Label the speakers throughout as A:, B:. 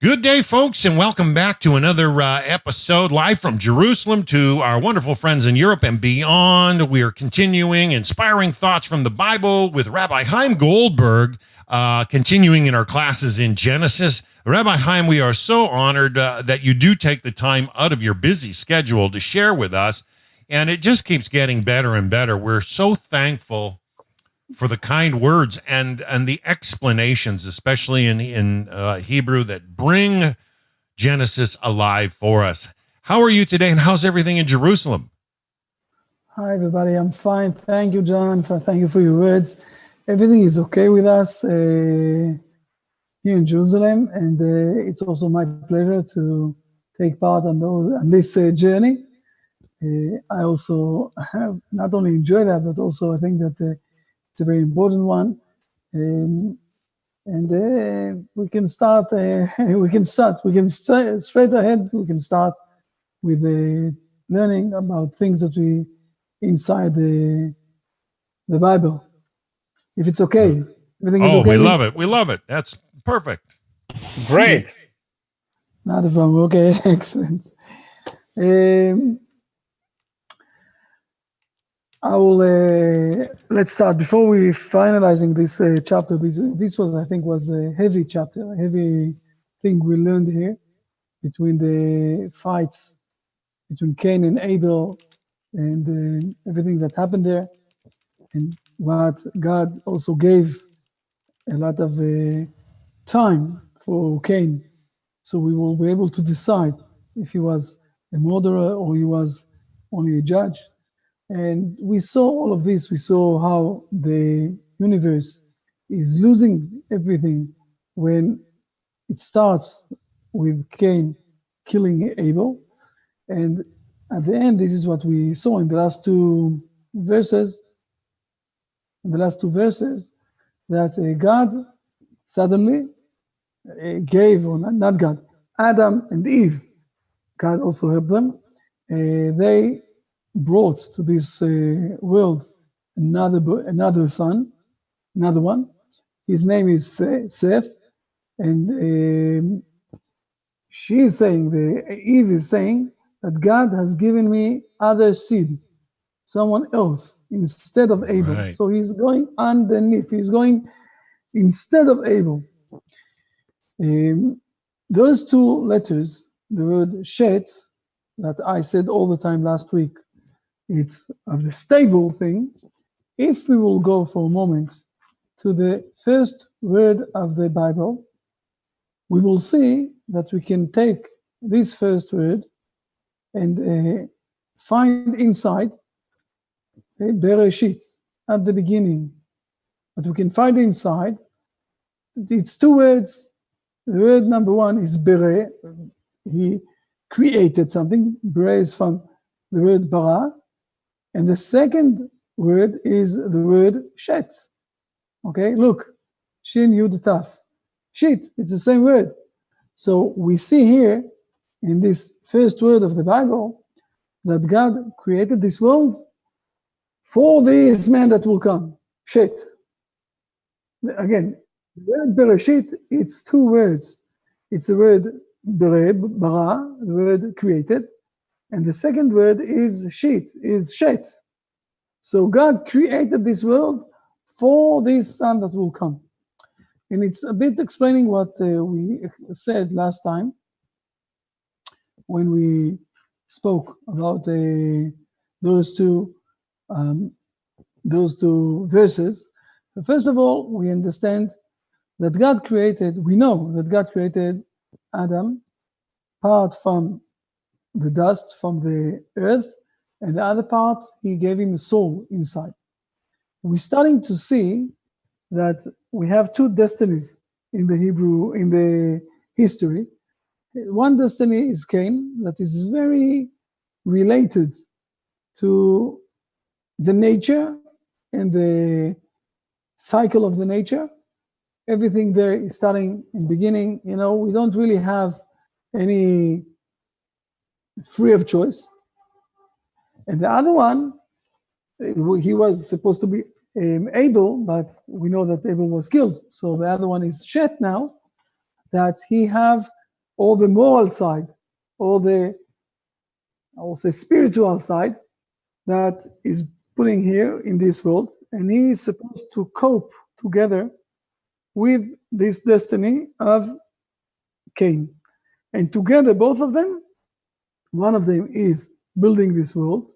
A: Good day, folks, and welcome back to another episode live from Jerusalem to our wonderful friends in Europe and beyond. We are continuing inspiring thoughts from the Bible with Rabbi Chaim Goldberg, continuing in our classes in Genesis. Rabbi Chaim, we are so honored that you do take the time out of your busy schedule to share with us, and it just keeps getting better and better. We're so thankful for the kind words and the explanations, especially in Hebrew, that bring Genesis alive for us. How are you today, and how's everything in Jerusalem?
B: Hi, everybody. I'm fine. Thank you, John. Thank you for your words. Everything is okay with us here in Jerusalem, and it's also my pleasure to take part on this journey. I also have not only enjoy that, but also I think that it's a very important one, and we can start. Straight ahead. We can start with learning about things that we inside the Bible. If it's okay, everything is okay.
A: We love it. We love it. That's perfect.
C: Great.
B: Not a problem. Okay, excellent. I will. Let's start before we finalizing this chapter. This was, I think, was a heavy chapter, a heavy thing we learned here between the fights between Cain and Abel, and everything that happened there, and what God also gave a lot of time for Cain, so we will be able to decide if he was a murderer or he was only a judge. And we saw all of this. We saw how the universe is losing everything when it starts with Cain killing Abel. And at the end, this is what we saw in the last two verses. That God suddenly gave, or not God, Adam and Eve. God also helped them. They brought to this world another son, another one. His name is Seth, and she is saying, Eve is saying that God has given me other seed, someone else instead of Abel.
A: Right.
B: So he's going underneath. He's going instead of Abel. Those two letters, the word Shet, that I said all the time last week, it's of the stable thing. If we will go for a moment to the first word of the Bible, we will see that we can take this first word and find inside Bereshit, at the beginning. But we can find inside, it's two words. The word number one is Bere. He created something. Bere is from the word bara. And the second word is the word Shet. Okay, look, Shin Yud Taf. Shit, it's the same word. So we see here in this first word of the Bible that God created this world for this man that will come, Shet. Again, the word Bereshit, it's two words. It's the word Bere, bara, the word created, and the second word is Shit, is Shet. So God created this world for this son that will come. And it's a bit explaining what we said last time when we spoke about those two verses. First of all, we understand that we know that God created Adam, part from the dust, from the earth, and the other part, he gave him a soul inside. We're starting to see that we have two destinies in the Hebrew, in the history. One destiny is Cain, that is very related to the nature and the cycle of the nature. Everything there is starting in beginning. We don't really have any free of choice. And the other one, he was supposed to be Abel, but we know that Abel was killed. So the other one is Shet now, that he have or the moral side, or the, I will say, spiritual side that is putting here in this world, and he is supposed to cope together with this destiny of Cain. And together, both of them, one of them is building this world,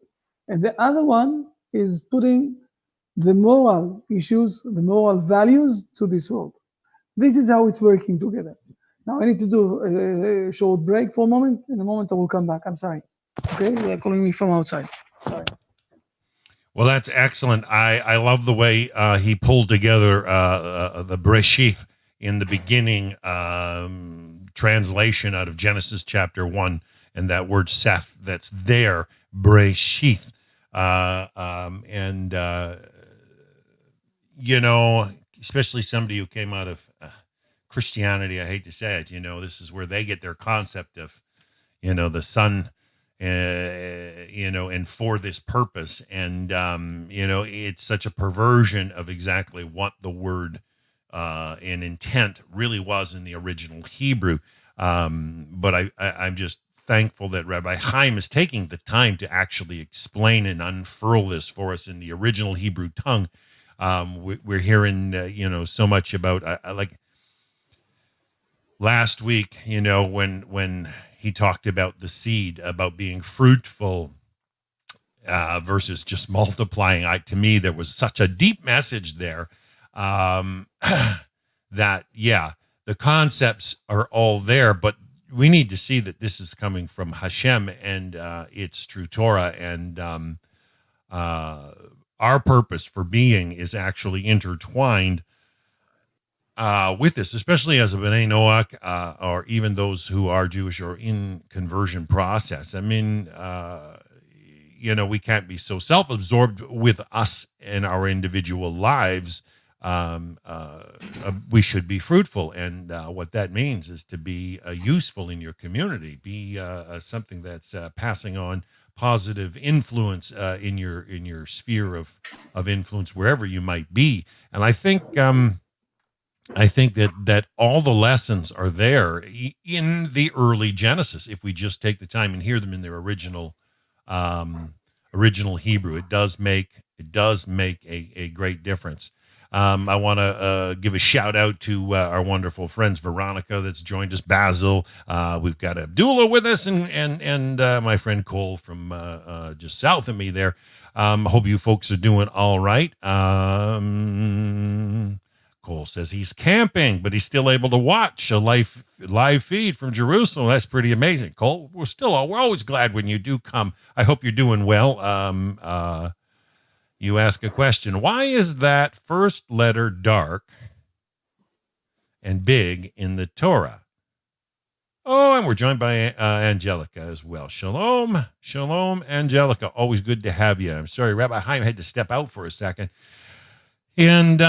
B: and the other one is putting the moral issues, the moral values to this world. This is how it's working together. Now I need to do a short break for a moment. In a moment I will come back. I'm sorry. Okay, they're calling me from outside. Sorry.
A: Well, that's excellent. I love the way he pulled together the Breshith in the beginning translation out of Genesis chapter 1, and that word Seth that's there, Breshith. Especially somebody who came out of Christianity, I hate to say it, this is where they get their concept of, the son, and for this purpose. And, it's such a perversion of exactly what the word and intent really was in the original Hebrew. But I'm just thankful that Rabbi Chaim is taking the time to actually explain and unfurl this for us in the original Hebrew tongue. We're hearing, so much about, like last week, when he talked about the seed, about being fruitful versus just multiplying. To me, there was such a deep message there that, the concepts are all there, but we need to see that this is coming from Hashem and it's true Torah, and our purpose for being is actually intertwined with this, especially as a B'nai Noach, or even those who are Jewish or in conversion process. I mean, we can't be so self-absorbed with us and our individual lives. We should be fruitful, and what that means is to be useful in your community, be something that's passing on positive influence in your sphere of influence wherever you might be. And I think that all the lessons are there in the early Genesis if we just take the time and hear them in their original Hebrew. It does make a great difference. I want to give a shout out to our wonderful friends Veronica that's joined us, Basil. We've got Abdullah with us, and my friend Cole from just south of me there. Hope you folks are doing all right. Cole says he's camping, but he's still able to watch a live feed from Jerusalem. That's pretty amazing, Cole. We're always glad when you do come. I hope you're doing well. You ask a question. Why is that first letter dark and big in the Torah? Oh, and we're joined by Angelica as well. Shalom, Angelica. Always good to have you. I'm sorry, Rabbi Chaim had to step out for a second. And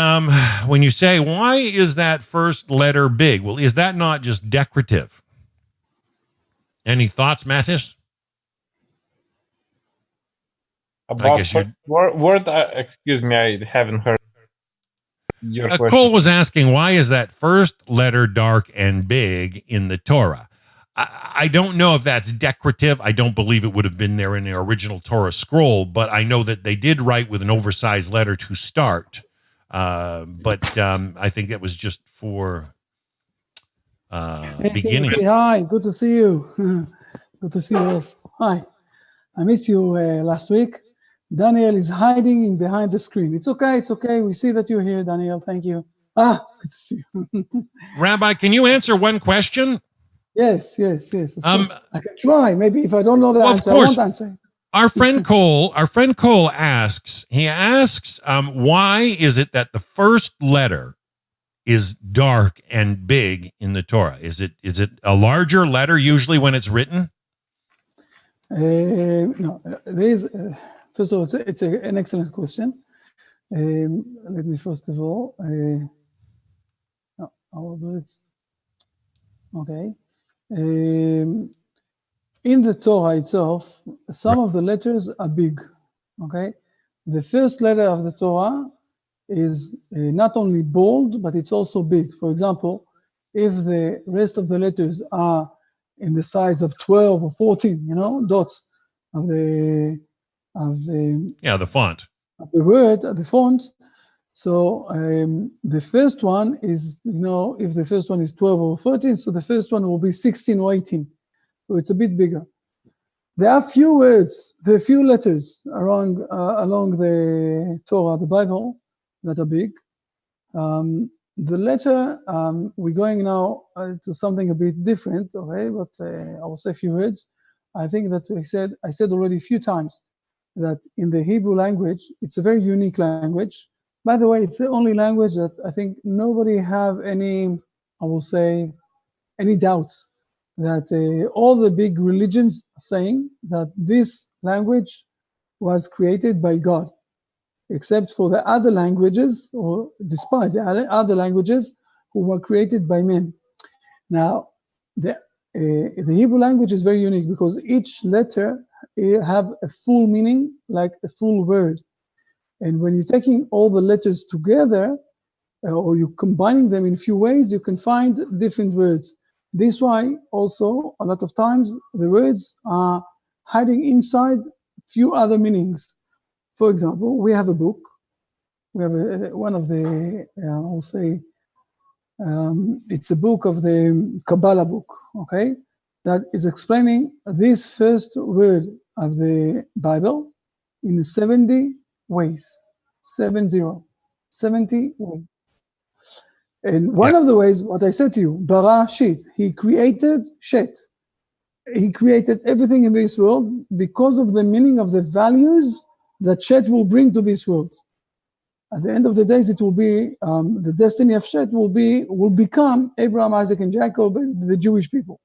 A: when you say, why is that first letter big? Well, is that not just decorative? Any thoughts, Mathis?
C: About word, excuse me, I haven't heard your question.
A: Cole was asking, why is that first letter dark and big in the Torah? I don't know if that's decorative. I don't believe it would have been there in the original Torah scroll, but I know that they did write with an oversized letter to start. But I think that was just for beginning.
B: Hi, good to see you. Good to see you also. Hi, I missed you last week. Daniel is hiding in behind the screen. It's okay. We see that you're here, Daniel. Thank you. Good to see you.
A: Rabbi, can you answer one question?
B: Yes. Of course. I can try. Maybe if I don't know the answer, I won't answer.
A: Our friend Cole asks, why is it that the first letter is dark and big in the Torah? Is it a larger letter usually when it's written?
B: No, there is. First of all, it's an excellent question. Let me first of all, I'll do it. Okay. In the Torah itself, some of the letters are big. Okay. The first letter of the Torah is not only bold, but it's also big. For example, if the rest of the letters are in the size of 12 or 14, dots of the
A: font.
B: Of the word, the font. So the first one is, if the first one is 12 or 13, so the first one will be 16 or 18. So it's a bit bigger. There are few words, there are few letters along the Torah, the Bible, that are big. The letter, we're going now to something a bit different, okay? But I will say a few words. I think that I said already a few times that in the Hebrew language, it's a very unique language. By the way, it's the only language that I think nobody have any doubts that all the big religions are saying that this language was created by God, except for the other languages, or despite the other languages who were created by men. Now, the Hebrew language is very unique because each letter have a full meaning, like a full word. And when you're taking all the letters together, or you're combining them in a few ways, you can find different words. This why also a lot of times the words are hiding inside few other meanings. For example, we have a book. We have one of the, I'll say, it's a book of the Kabbalah book, okay? That is explaining this first word of the Bible in 70 ways. 70 ways. And one of the ways, what I said to you, bara shit, he created shit. He created everything in this world because of the meaning of the values that Shet will bring to this world. At the end of the days, it will be the destiny of Shet will become Abraham, Isaac, and Jacob, the Jewish people,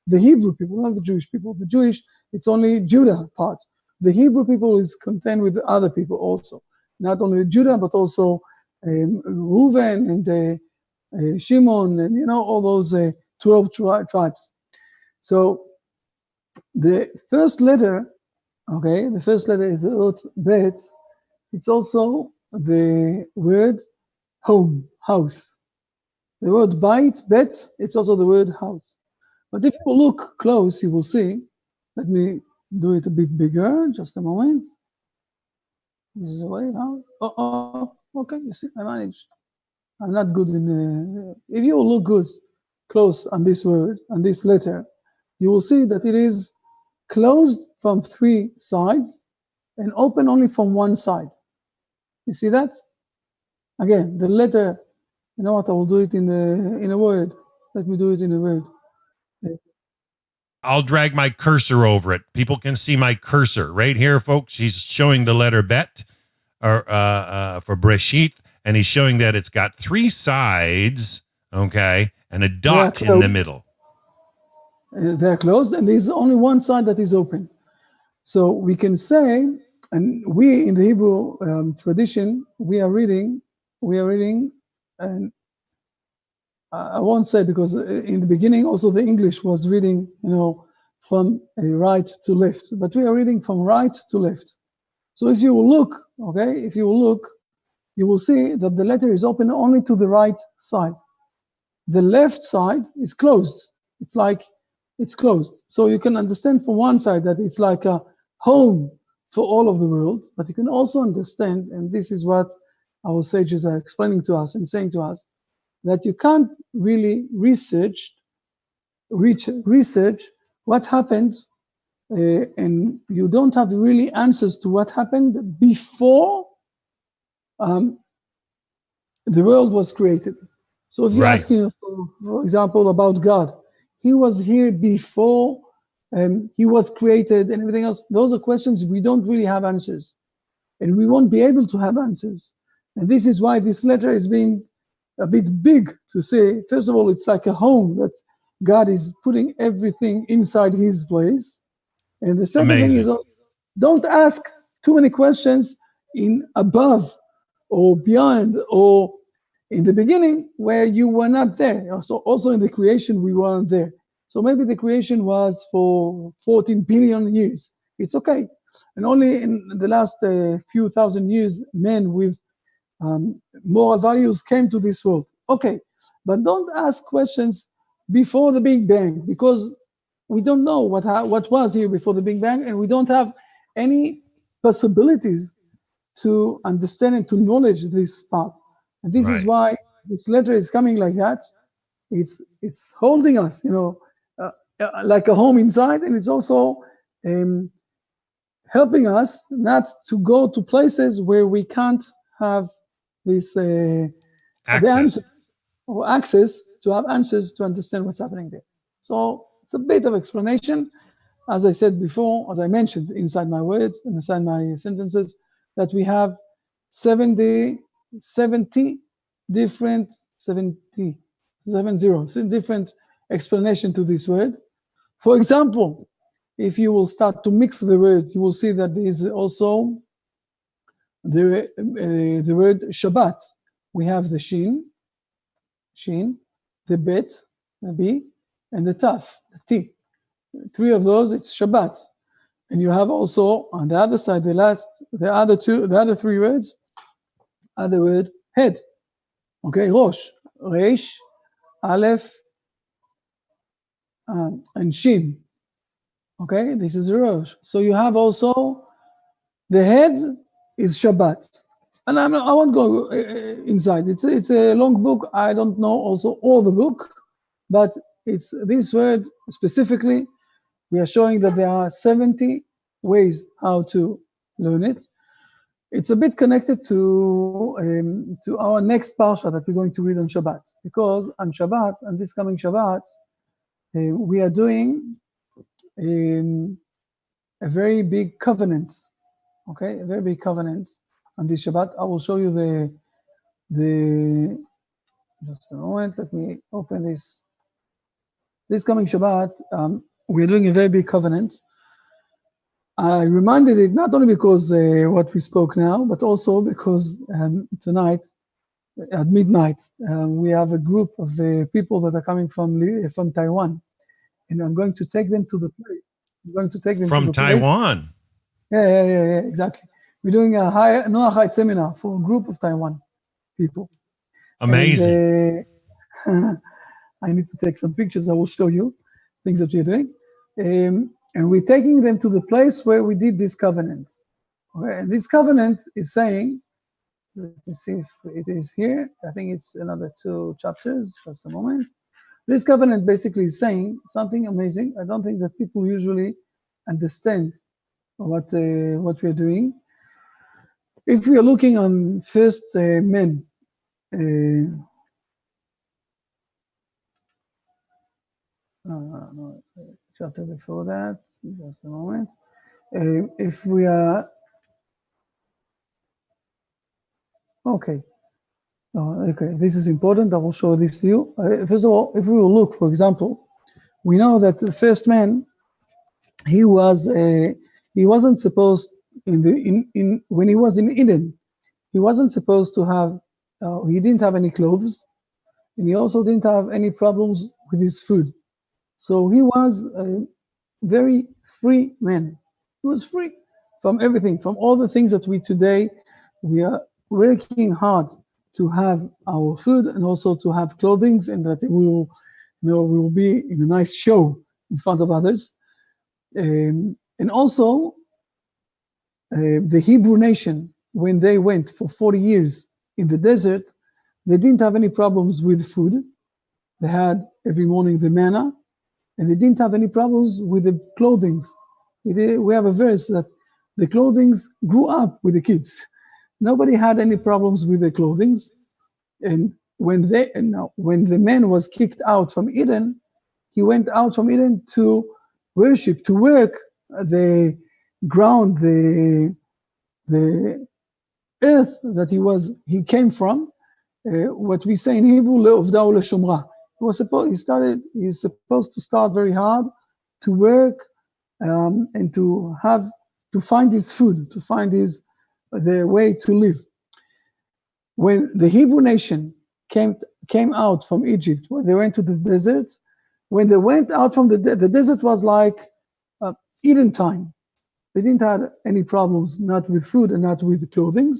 B: the Hebrew people, not the Jewish people. The Jewish, it's only Judah part. The Hebrew people is contained with other people also, not only Judah but also Reuven and Shimon, and all those 12 tribes. So the first letter, okay, the first letter is the word Bet. It's also the word home, house. The word bite, bet, it's also the word house. But if you look close, you will see, let me do it a bit bigger, just a moment. This is the way how, okay, you see, I managed. I'm not good in, if you look good close on this word, on this letter, you will see that it is closed from 3 sides and open only from 1 side. You see that? Again, the letter, you know what, I will do it in a word. Let me do it in a word.
A: I'll drag my cursor over it. People can see my cursor right here, folks. He's showing the letter Bet or for Breshit, and he's showing that it's got 3 sides, okay, and a dot in the middle.
B: They're closed, and there's only 1 side that is open. So we can say, and we in the Hebrew tradition, we are reading, and I won't say because in the beginning also the English was reading, from right to left, but we are reading from right to left. So if you will look, okay, you will see that the letter is open only to the right side. The left side is closed. It's like it's closed. So you can understand from one side that it's like a home for all of the world, but you can also understand, and this is what our sages are explaining to us and saying to us, that you can't really research what happened, and you don't have really answers to what happened before the world was created. So if you're asking yourself, for example, about God, he was here before he was created and everything else, those are questions we don't really have answers, and we won't be able to have answers. And this is why this letter is being a bit big to say. First of all, it's like a home that God is putting everything inside his place. And the second thing is, don't ask too many questions in above or beyond or in the beginning where you were not there. So also in the creation, we weren't there. So maybe the creation was for 14 billion years. It's okay. And only in the last few thousand years, men with moral values came to this world. Okay, but don't ask questions before the Big Bang, because we don't know what was here before the Big Bang, and we don't have any possibilities to understand and to knowledge this part. And this is why this letter is coming like that. It's holding us, like a home inside, and it's also helping us not to go to places where we can't have this
A: access
B: to have answers to understand what's happening there. So it's a bit of explanation. As I said before, as I mentioned inside my words and inside my sentences, that we have 70 different explanation to this word. For example, if you will start to mix the word, you will see that there is also the word Shabbat. We have the Shin, the Bet, the B, and the Taf, the T. Three of those, it's Shabbat. And you have also on the other side, the other three words are the word head. Okay, Rosh, Reish, Aleph, and Shin. Okay, this is Rosh. So you have also the head is Shabbat. And I won't go inside. It's a long book. I don't know also all the book, but it's this word specifically. We are showing that there are 70 ways how to learn it. It's a bit connected to our next parsha that we're going to read on Shabbat, because on Shabbat, on this coming Shabbat, we are doing a very big covenant. Okay, a very big covenant on this Shabbat. I will show you the just a moment. Let me open this. This coming Shabbat, we're doing a very big covenant. I reminded it not only because what we spoke now, but also because tonight at midnight we have a group of people that are coming from Taiwan, and I'm going to take them to the place. I'm going to take them
A: from
B: to the
A: Taiwan.
B: Place. Yeah, exactly. We're doing a Noach Haidt seminar for a group of Taiwan people.
A: Amazing.
B: And, I need to take some pictures. I will show you things that we're doing. And we're taking them to the place where we did this covenant. Okay? And this covenant is saying, let me see if it is here. I think it's another 2 chapters. Just a moment. This covenant basically is saying something amazing. I don't think that people usually understand what we're doing. If we are looking on first men, no, chapter before that, just a moment. If we are, okay, this is important. I will show this to you. First of all, if we will look, for example, we know that the first man, he wasn't supposed when he was in Eden, he wasn't supposed to have, he didn't have any clothes, and he also didn't have any problems with his food. So he was a very free man. He was free from everything, from all the things that we are working hard to have our food and also to have clothing, and that we will be in a nice show in front of others. And also the Hebrew nation, when they went for 40 years in the desert, they didn't have any problems with food. They had every morning the manna, and they didn't have any problems with the clothing. We have a verse that the clothing grew up with the kids. Nobody had any problems with the clothing. And when the man was kicked out from Eden, he went out from Eden to worship, to work the ground, the earth that he came from. What we say in Hebrew, le'ovda u'leshomra. He's supposed to start very hard to work and to find his food, to find the way to live. When the Hebrew nation came out from Egypt, when they went to the desert, when they went out from the desert was like Eden time. They didn't have any problems, not with food and not with clothing.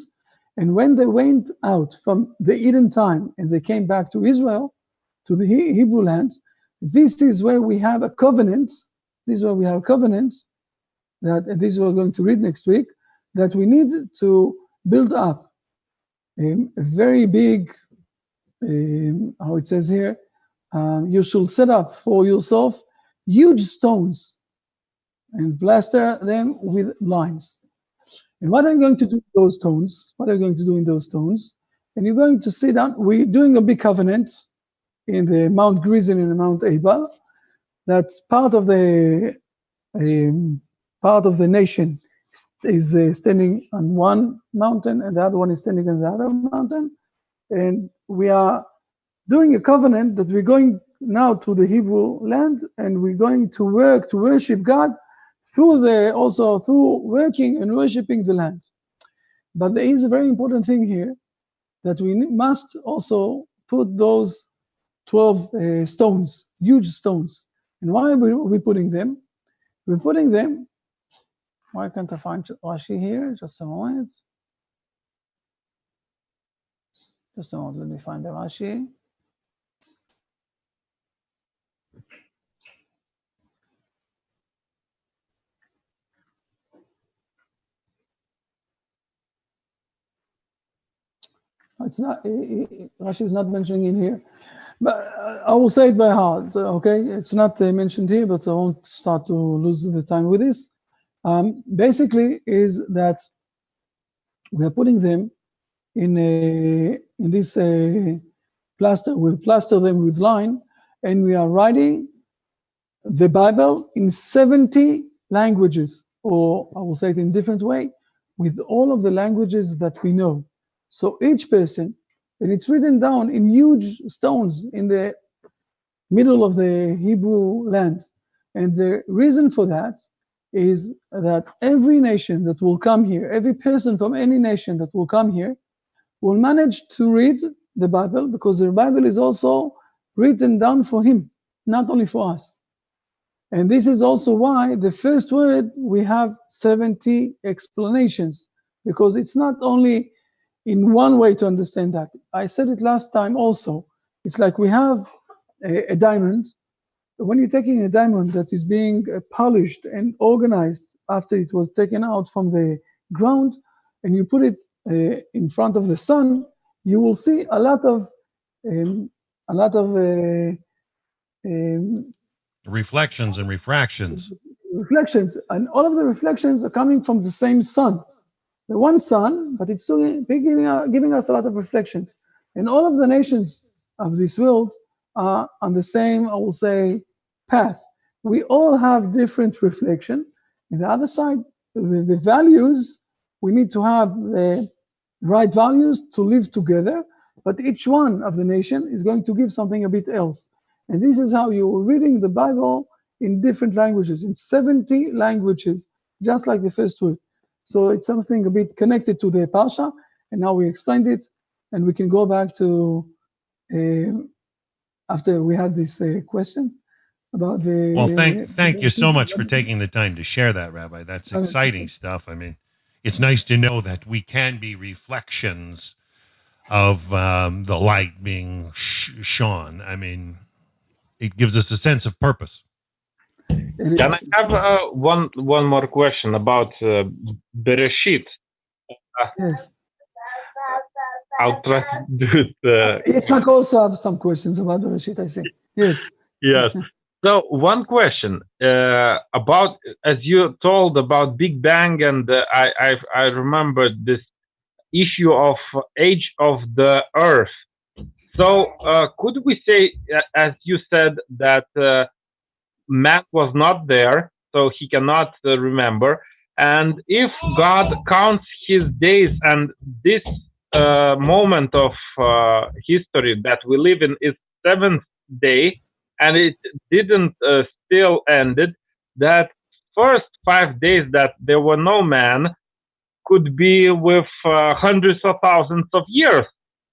B: And when they went out from the Eden time and they came back to Israel, to the Hebrew land, this is where we have a covenant This is why we have covenants, and this is what we're going to read next week, that we need to build up a very big, how it says here, you should set up for yourself huge stones and plaster them with lines. And what are you going to do with those stones? What are you going to do in those stones? And you're going to sit down. We're doing a big covenant in the Mount Gerizim and Mount Ebal. That's part of the nation is standing on one mountain, and the other one is standing on the other mountain. And we are doing a covenant that we're going now to the Hebrew land, and we're going to work to worship God through working and worshiping the land. But there is a very important thing here, that we must also put those 12 stones, huge stones. And why are we putting them? We're putting them, why can't I find Rashi here? Just a moment. Just a moment, let me find the Rashi. It's not, Rashi is not mentioning in here, but I will say it by heart, okay? It's not mentioned here, but I won't start to lose the time with this. Basically is that we are putting them in this plaster. We'll plaster them with line, and we are writing the Bible in 70 languages, or I will say it in a different way, with all of the languages that we know. So each person, and it's written down in huge stones in the middle of the Hebrew land. And the reason for that is that every nation that will come here, every person from any nation that will come here, will manage to read the Bible, because the Bible is also written down for him, not only for us. And this is also why the first word, we have 70 explanations, because it's not only in one way to understand that. I said it last time also. It's like we have a diamond. When you're taking a diamond that is being polished and organized after it was taken out from the ground, and you put it in front of the sun, you will see a lot of
A: reflections and refractions.
B: Reflections, and all of the reflections are coming from the same sun. The one sun, but it's still giving us a lot of reflections. And all of the nations of this world are on the same, I will say, path. We all have different reflection. On the other side, the values, we need to have the right values to live together, but each one of the nation is going to give something a bit else. And this is how you're reading the Bible in different languages, in 70 languages, just like the first word. So it's something a bit connected to the Parsha, and now we explained it, and we can go back to, after we had this question about the...
A: Well, thank you so much for taking the time to share that, Rabbi. That's exciting stuff. I mean, it's nice to know that we can be reflections of the light being shone. I mean, it gives us a sense of purpose.
C: Can I have one more question about Bereshit?
B: Yes.
C: I'll try to do it.
B: Yitzhak also have some questions about Bereshit, I think. Yes.
C: Yes. So one question about, as you told about Big Bang, and I remembered this issue of age of the Earth. So could we say, as you said, that man was not there, so he cannot remember. And if God counts his days, and this moment of history that we live in is seventh day, and it didn't still ended, that first 5 days that there were no man could be with hundreds of thousands of years.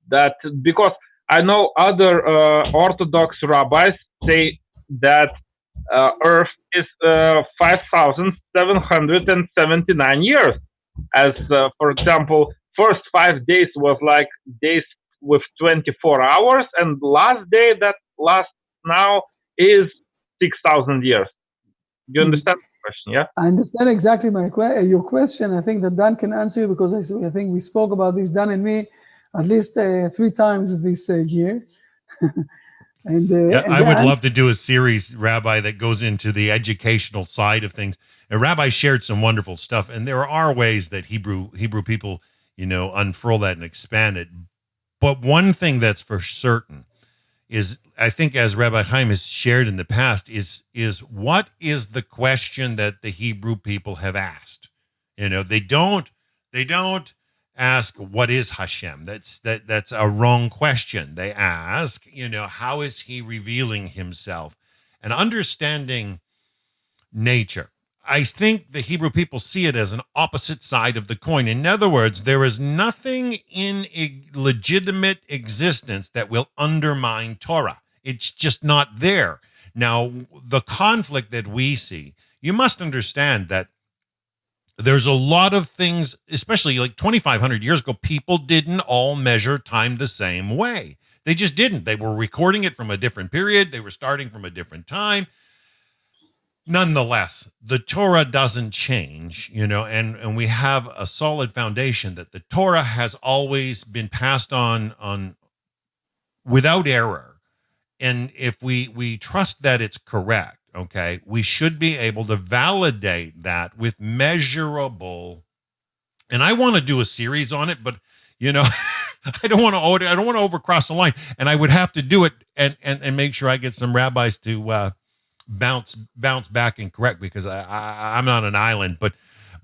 C: That because I know other Orthodox rabbis say that Earth is 5,779 years. As for example, first 5 days was like days with 24 hours, and last day that lasts now is 6,000 years. You understand the question, yeah?
B: I understand exactly your question. I think that Dan can answer you because I think we spoke about this, Dan and me, at least 3 times this year. And
A: I would
B: Dan,
A: love to do a series, Rabbi, that goes into the educational side of things. And Rabbi shared some wonderful stuff, and there are ways that Hebrew people, unfurl that and expand it. But one thing that's for certain is, I think, as Rabbi Chaim has shared in the past, is what is the question that the Hebrew people have asked? They don't ask what is Hashem. That's a wrong question. They ask, how is he revealing himself and understanding nature. I think the Hebrew people see it as an opposite side of the coin. In other words, there is nothing in a legitimate existence that will undermine Torah. It's just not there. Now, the conflict that we see, you must understand that there's a lot of things, especially like 2,500 years ago, people didn't all measure time the same way. They just didn't. They were recording it from a different period. They were starting from a different time. Nonetheless, the Torah doesn't change, and we have a solid foundation that the Torah has always been passed on without error. And if we trust that it's correct, okay, we should be able to validate that with measurable. And I want to do a series on it, but I don't want to overcross the line, and I would have to do it and make sure I get some rabbis to bounce back and correct, because I'm not an island, but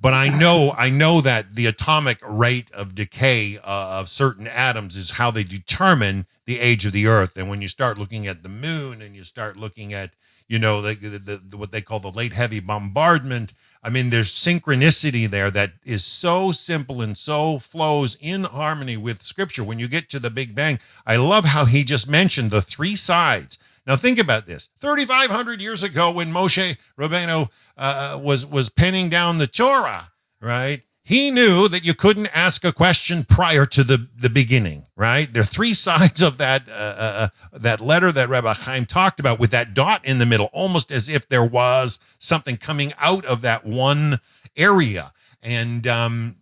A: I know that the atomic rate of decay of certain atoms is how they determine the age of the earth. And when you start looking at the moon and you start looking at the what they call the late heavy bombardment, I mean, there's synchronicity there that is so simple and so flows in harmony with Scripture. When you get to the Big Bang, I love how he just mentioned the 3 sides. Now think about this: 3,500 years ago, when Moshe Rabbeinu was penning down the Torah, right? He knew that you couldn't ask a question prior to the beginning, right? There are 3 sides of that letter that Rabbi Chaim talked about, with that dot in the middle, almost as if there was something coming out of that one area. And the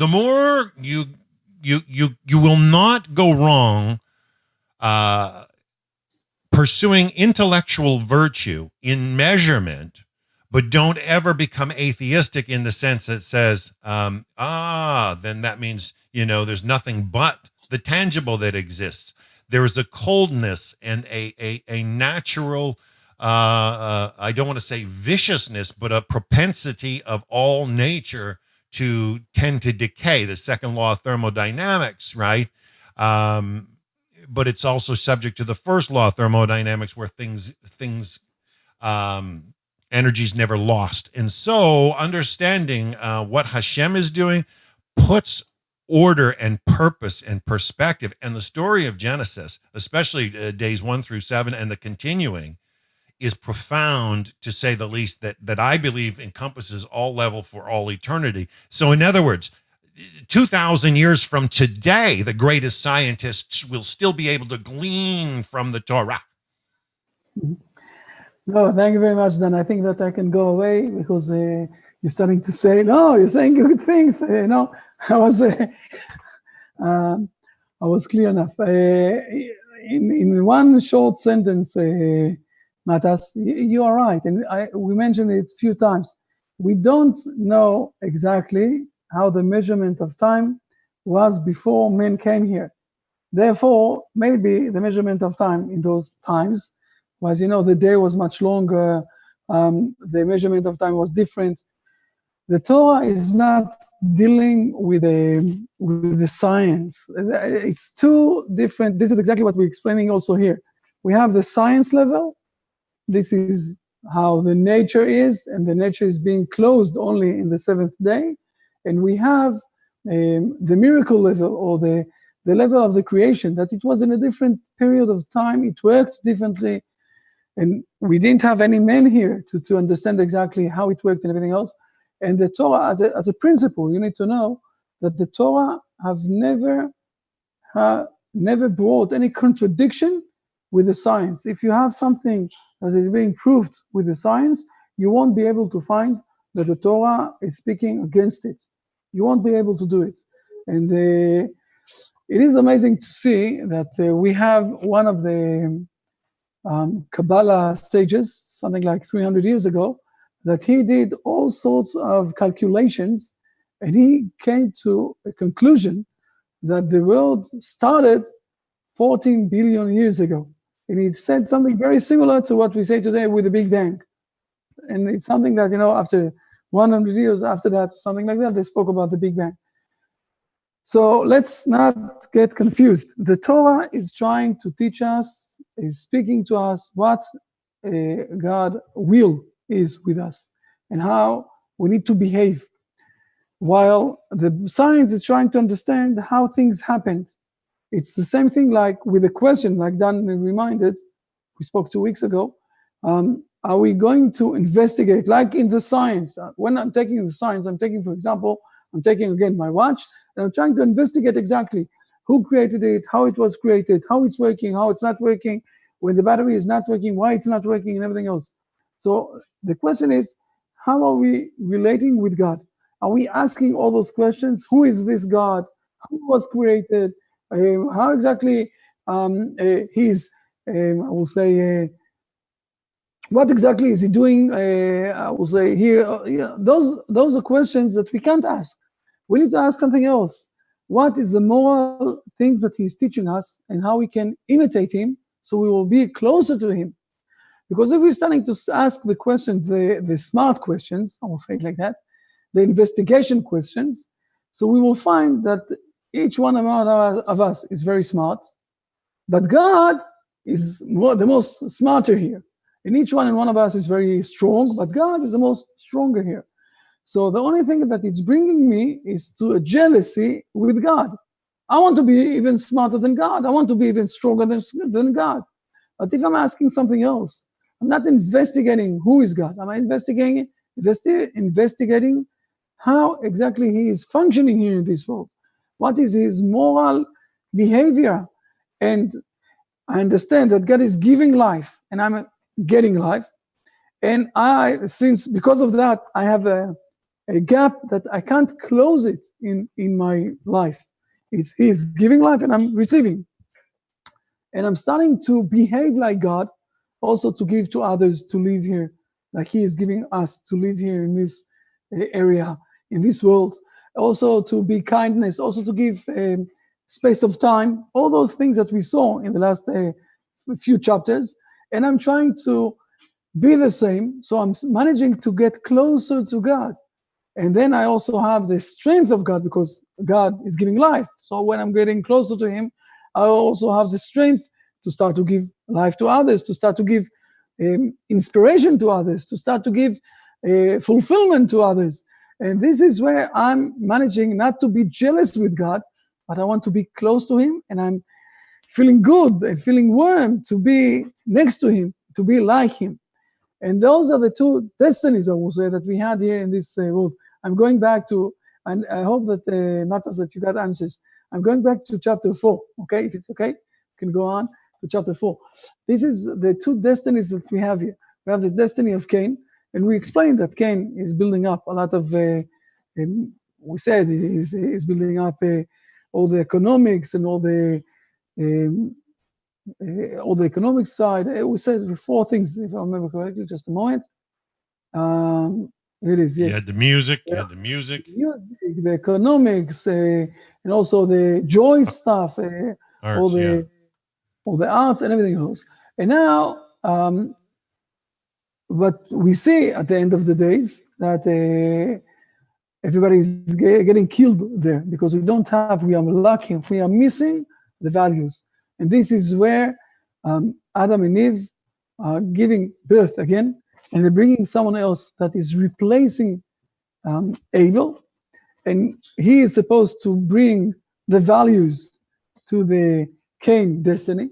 A: more you will not go wrong pursuing intellectual virtue in measurement, but don't ever become atheistic in the sense that says, then that means, there's nothing but the tangible that exists. There is a coldness and a natural, I don't want to say viciousness, but a propensity of all nature to tend to decay, the second law of thermodynamics, right? But it's also subject to the first law of thermodynamics, where energy is never lost. And so understanding what Hashem is doing puts order and purpose and perspective. And the story of Genesis, especially days 1 through 7 and the continuing, is profound, to say the least, that I believe encompasses all level for all eternity. So in other words, 2,000 years from today, the greatest scientists will still be able to glean from the Torah.
B: No, thank you very much, Dan. I think that I can go away, because you're starting to say, no, you're saying good things. I was clear enough. In one short sentence, Matas, you are right. And we mentioned it a few times. We don't know exactly how the measurement of time was before men came here. Therefore, maybe the measurement of time in those times was, the day was much longer, the measurement of time was different. The Torah is not dealing with the science. It's 2 different. This is exactly what we're explaining also here. We have the science level. This is how the nature is, and the nature is being closed only in the 7th day. And we have the miracle level, or the level of the creation, that it was in a different period of time. It worked differently. And we didn't have any men here to understand exactly how it worked and everything else. And the Torah, as a principle, you need to know that the Torah have never brought any contradiction with the science. If you have something that is being proved with the science, you won't be able to find that the Torah is speaking against it. You won't be able to do it. And it is amazing to see that we have one of the Kabbalah sages, something like 300 years ago, that he did all sorts of calculations, and he came to a conclusion that the world started 14 billion years ago. And he said something very similar to what we say today with the Big Bang. And it's something that, after 100 years after that, something like that, they spoke about the Big Bang. So let's not get confused. The Torah is trying to teach us, is speaking to us what God's will is with us and how we need to behave. While the science is trying to understand how things happened. It's the same thing like with the question, like Dan reminded, we spoke 2 weeks ago, are we going to investigate, like in the science? When I'm taking the science, for example, I'm taking again my watch, and I'm trying to investigate exactly who created it, how it was created, how it's working, how it's not working, when the battery is not working, why it's not working, and everything else. So the question is, how are we relating with God? Are we asking all those questions? Who is this God? Who was created? How exactly he's, I will say, what exactly is he doing? I will say here, those are questions that we can't ask. We need to ask something else. What is the moral things that he's teaching us and how we can imitate him so we will be closer to him? Because if we're starting to ask the questions, the smart questions, I will say it like that, the investigation questions, so we will find that each one of us is very smart, but God is the most smarter here. And each one of us is very strong, but God is the most stronger here. So the only thing that it's bringing me is to a jealousy with God. I want to be even smarter than God. I want to be even stronger than God. But if I'm asking something else, I'm not investigating who is God. I'm investigating how exactly he is functioning here in this world. What is his moral behavior? And I understand that God is giving life, and I'm getting life. And because of that, I have a gap that I can't close it in my life. He's giving life and I'm receiving. And I'm starting to behave like God, also to give to others to live here, like he is giving us to live here in this area, in this world. Also to be kindness, also to give space of time, all those things that we saw in the last few chapters. And I'm trying to be the same, so I'm managing to get closer to God. And then I also have the strength of God because God is giving life. So when I'm getting closer to him, I also have the strength to start to give life to others, to start to give inspiration to others, to start to give fulfillment to others. And this is where I'm managing not to be jealous with God, but I want to be close to him, and I'm feeling good and feeling warm to be next to him, to be like him. And those are the two destinies, I will say, that we had here in this world. I'm going back to, and I hope that, Matas, that you got answers. I'm going back to chapter 4, okay? If it's okay, you can go on to chapter 4. This is the two destinies that we have here. We have the destiny of Cain, and we explained that Cain is building up a lot of, we said he's building up all the economics and all the economic side. We said 4 things, if I remember correctly, just a moment. It is, yes.
A: You had the music,
B: The economics, and also the joy stuff,
A: arts,
B: all the arts and everything else. And now, but we see at the end of the days that everybody's getting killed there because we are lacking, we are missing the values. And this is where Adam and Eve are giving birth again, and they're bringing someone else that is replacing Abel, and he is supposed to bring the values to the Cain destiny.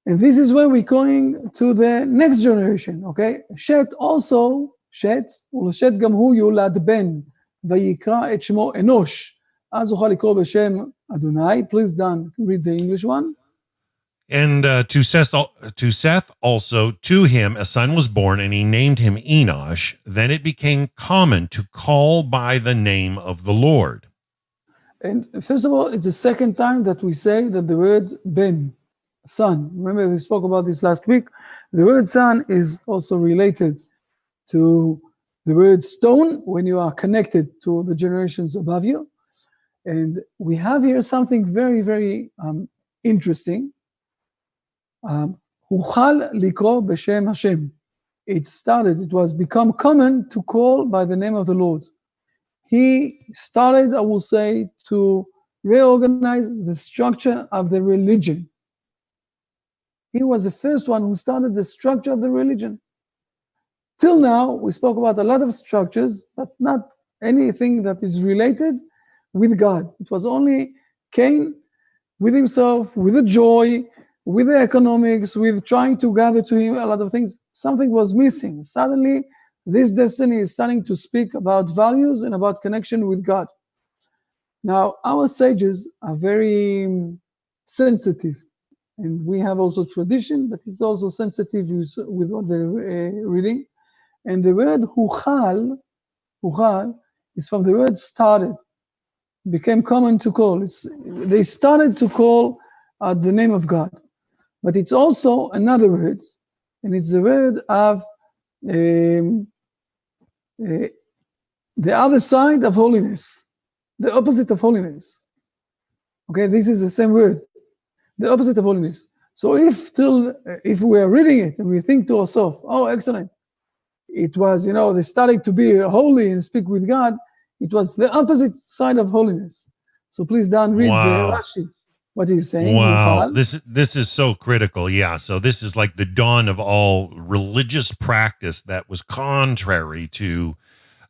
B: And this is where we're going to the next generation, okay? Shet also, ולשת גם הוא יולד בן, ויקרא את שמו אנוש. אז אוכל לקרוא בשם אדוני. Please, Dan, read the English one.
A: And to Seth also to him a son was born, and he named him Enosh. Then it became common to call by the name of the Lord.
B: And first of all, it's the second time that we say that the word ben, son. Remember, we spoke about this last week. The word son is also related to the word stone when you are connected to the generations above you. And we have here something very, very interesting. Huchal likro b'shem Hashem. It was become common to call by the name of the Lord. He started, I will say, to reorganize the structure of the religion. He was the first one who started the structure of the religion. Till now, we spoke about a lot of structures, but not anything that is related with God. It was only Cain with himself, with the joy, with the economics, with trying to gather to him a lot of things. Something was missing. Suddenly, this destiny is starting to speak about values and about connection with God. Now, our sages are very sensitive, and we have also tradition, but it's also sensitive with what they're reading. And the word huchal is from the word started, became common to call. They started to call the name of God. But it's also another word, and it's the word of the other side of holiness, the opposite of holiness. Okay, this is the same word, the opposite of holiness. So if we are reading it and we think to ourselves, oh, excellent, it was, they started to be holy and speak with God, it was the opposite side of holiness. So please, Dan, read the Rashi. What he's saying.
A: Wow, this is so critical. Yeah, so this is like the dawn of all religious practice that was contrary to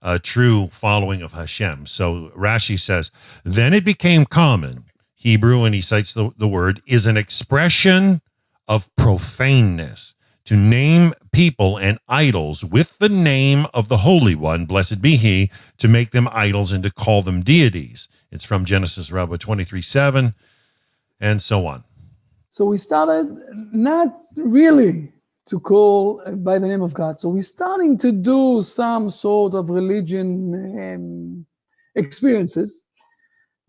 A: a true following of Hashem. So Rashi says, then it became common, Hebrew, and he cites the word, is an expression of profaneness to name people and idols with the name of the Holy One, blessed be he, to make them idols and to call them deities. It's from Genesis, Rabbi 23:7. And so on.
B: So we started not really to call by the name of God. So we're starting to do some sort of religion experiences,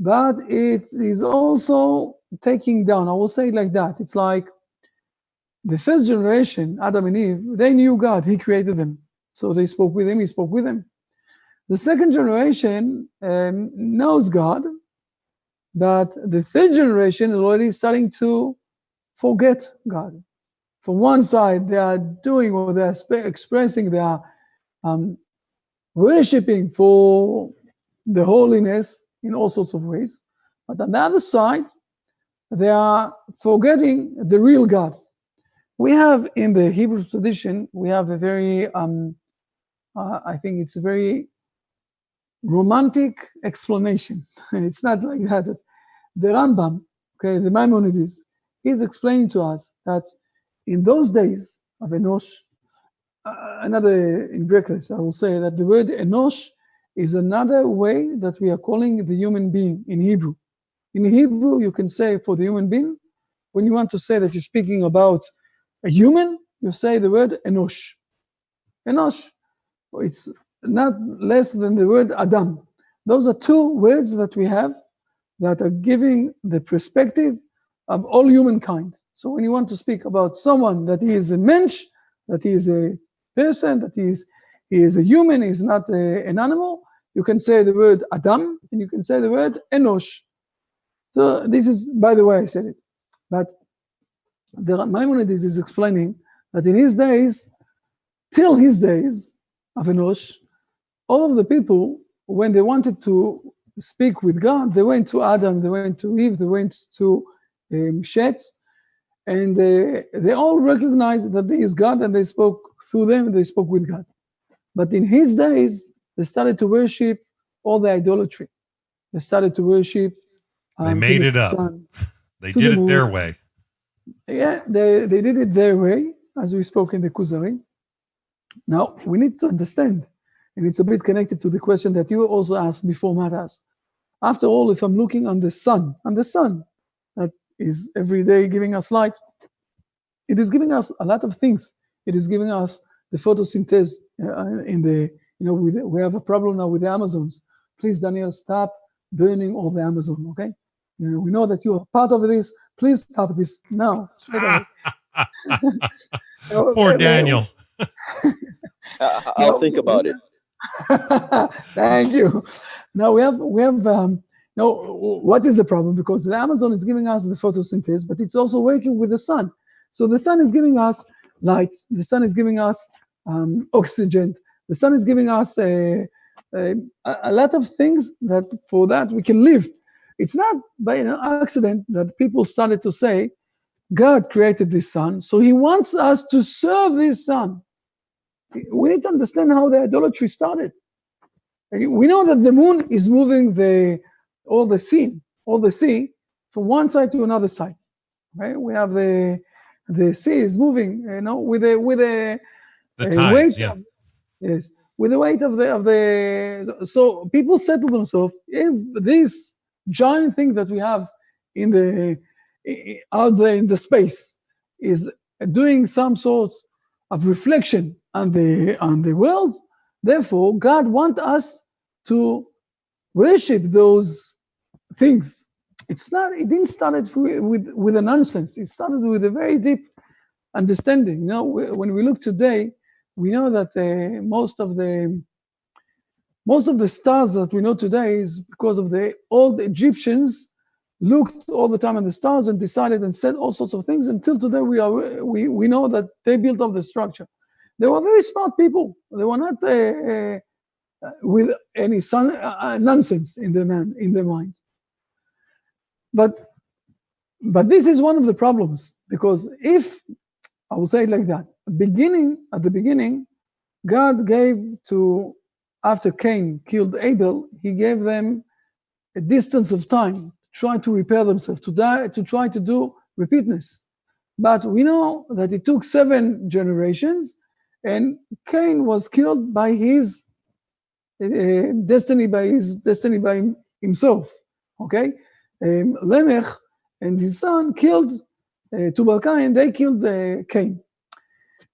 B: but it is also taking down. I will say it like that. It's like the first generation, Adam and Eve, they knew God. He created them. So they spoke with him. He spoke with them. The second generation knows God, but the third generation is already starting to forget God. From one side, they are doing or they are expressing, they are worshiping for the holiness in all sorts of ways. But on the other side, they are forgetting the real God. We have in the Hebrew tradition, we have a very, I think it's a very romantic explanation. It's not like that. The Rambam, okay, the Maimonides, he's explaining to us that in those days of Enosh, another in brackets, I will say that the word Enosh is another way that we are calling the human being in Hebrew. In Hebrew, you can say for the human being, when you want to say that you're speaking about a human, you say the word Enosh. Enosh, it's not less than the word Adam. Those are two words that we have that are giving the perspective of all humankind. So when you want to speak about someone that he is a mensch, that he is a person, that he is a human, he is not an animal, you can say the word Adam, and you can say the word Enosh. So this is, by the way, I said it. But the Maimonides is explaining that in his days, till his days of Enosh, all of the people, when they wanted to speak with God, they went to Adam, they went to Eve, they went to Shet, and they all recognized that there is God, and they spoke through them, they spoke with God. But in his days, they started to worship all the idolatry. They started to worship.
A: They made it up. They did it their way.
B: Yeah, they did it their way, as we spoke in the Kuzari. Now, we need to understand, and it's a bit connected to the question that you also asked before, Matas. After all, if I'm looking on the sun that is every day giving us light, It is giving us a lot of things. It is giving us the photosynthesis in the, we have a problem now with the Amazons. Please, Daniel, stop burning all the Amazon, okay? We know that you are part of this. Please stop this now, straight away.
A: Poor Daniel.
D: I'll think about it.
B: Thank you. Now we have now what is the problem? Because the Amazon is giving us the photosynthesis, but it's also working with the sun. So the sun is giving us light. The sun is giving us oxygen. The sun is giving us a lot of things that for that we can live. It's not by an accident that people started to say God created this sun, so he wants us to serve this sun. We need to understand how the idolatry started. We know that the moon is moving all the sea from one side to another side. Right? We have the sea is moving, with the
A: tides,
B: weight.
A: yeah.
B: Yes, with the weight of the. So people said to themselves, if this giant thing that we have out there in the space is doing some sort of reflection on the world, therefore God wants us to worship those things. It didn't start with a nonsense. It started with a very deep understanding. When we look today, we know that most of the stars that we know today is because of the old Egyptians looked all the time at the stars and decided and said all sorts of things. Until today, we know that they built up the structure. They were very smart people. They were not with any nonsense in their mind. But this is one of the problems, because if I will say it like that, at the beginning, God gave after Cain killed Abel, he gave them a distance of time to try to repair themselves, to try to do repentance. But we know that it took 7 generations, and Cain was killed by his destiny by himself. Okay, Lamech and his son killed Tubal Cain. They killed Cain.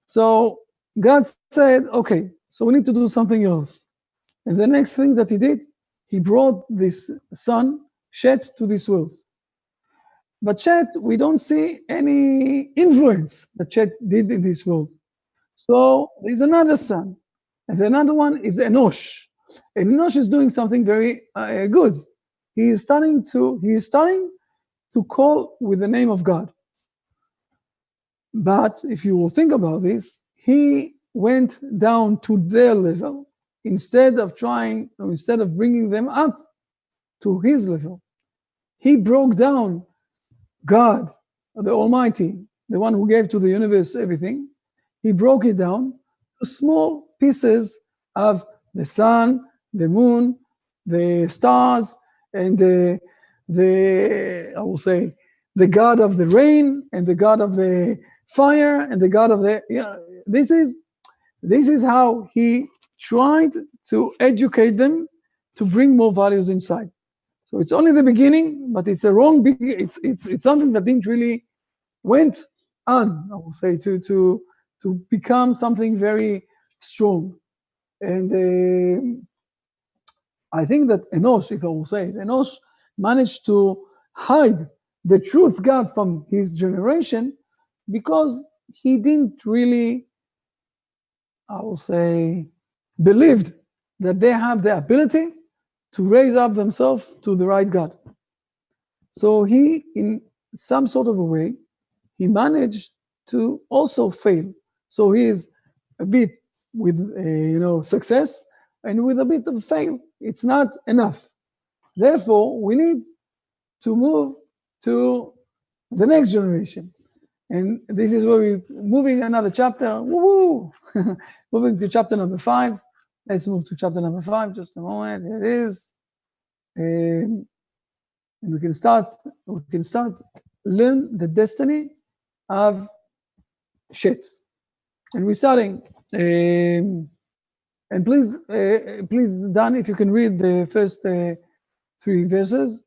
B: So God said, okay, so we need to do something else. And the next thing that he did, he brought this son, Shet, to this world. But Shet, we don't see any influence that Shet did in this world. So there's another son, and another one is Enosh. And Enosh is doing something very good. He is starting to call with the name of God. But if you will think about this, he went down to their level instead of bringing them up to his level. He broke down God, the Almighty, the one who gave to the universe everything. He broke it down to small pieces of the sun, the moon, the stars, and I will say, the God of the rain, and the God of the fire, and the God of the. This is how he tried to educate them to bring more values inside. So it's only the beginning, but it's a wrong beginning. It's something that didn't really went on, I will say, to become something very strong. And I think that Enosh, if I will say it, Enosh managed to hide the truth God from his generation because he didn't really, I will say, believed that they have the ability to raise up themselves to the right God. So he, in some sort of a way, he managed to also fail. So he is a bit with success and with a bit of fail. It's not enough. Therefore, we need to move to the next generation. And this is where we're moving another chapter. Woo-hoo! Moving to chapter number 5. Let's move to chapter number 5. Just a moment. Here it is. And we can start learn the destiny of Shet. And we're starting. And please, Dan, if you can read the first 3 verses.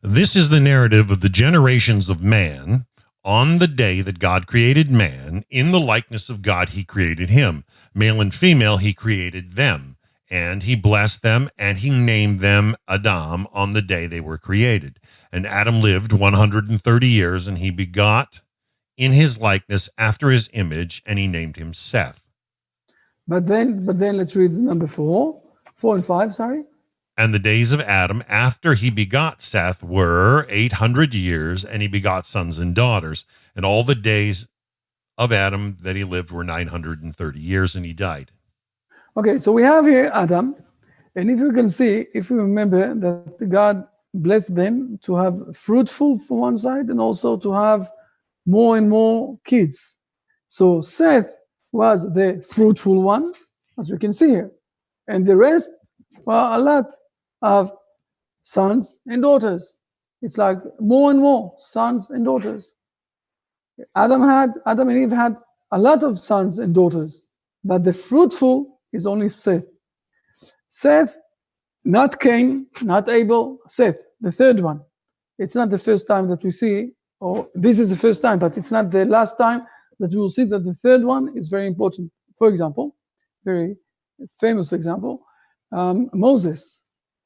A: This is the narrative of the generations of man. On the day that God created man, in the likeness of God, he created him. Male and female, he created them. And he blessed them, and he named them Adam on the day they were created. And Adam lived 130 years, and he begot in his likeness after his image, and he named him Seth.
B: But then let's read number 4 and 5, sorry.
A: And the days of Adam after he begot Seth were 800 years, and he begot sons and daughters. And all the days of Adam that he lived were 930 years, and he died.
B: Okay, so we have here Adam, and if you can see, if you remember that God blessed them to have fruitful for one side and also to have more and more kids. So Seth was the fruitful one, as you can see here, and the rest were a lot of sons and daughters. It's like more and more sons and daughters. Adam and Eve had a lot of sons and daughters, but the fruitful is only Seth. Seth, not Cain, not Abel, Seth, the third one. It's not the first time that we see, or this is the first time, but it's not the last time that we will see that the third one is very important. For example, very famous example, Moses.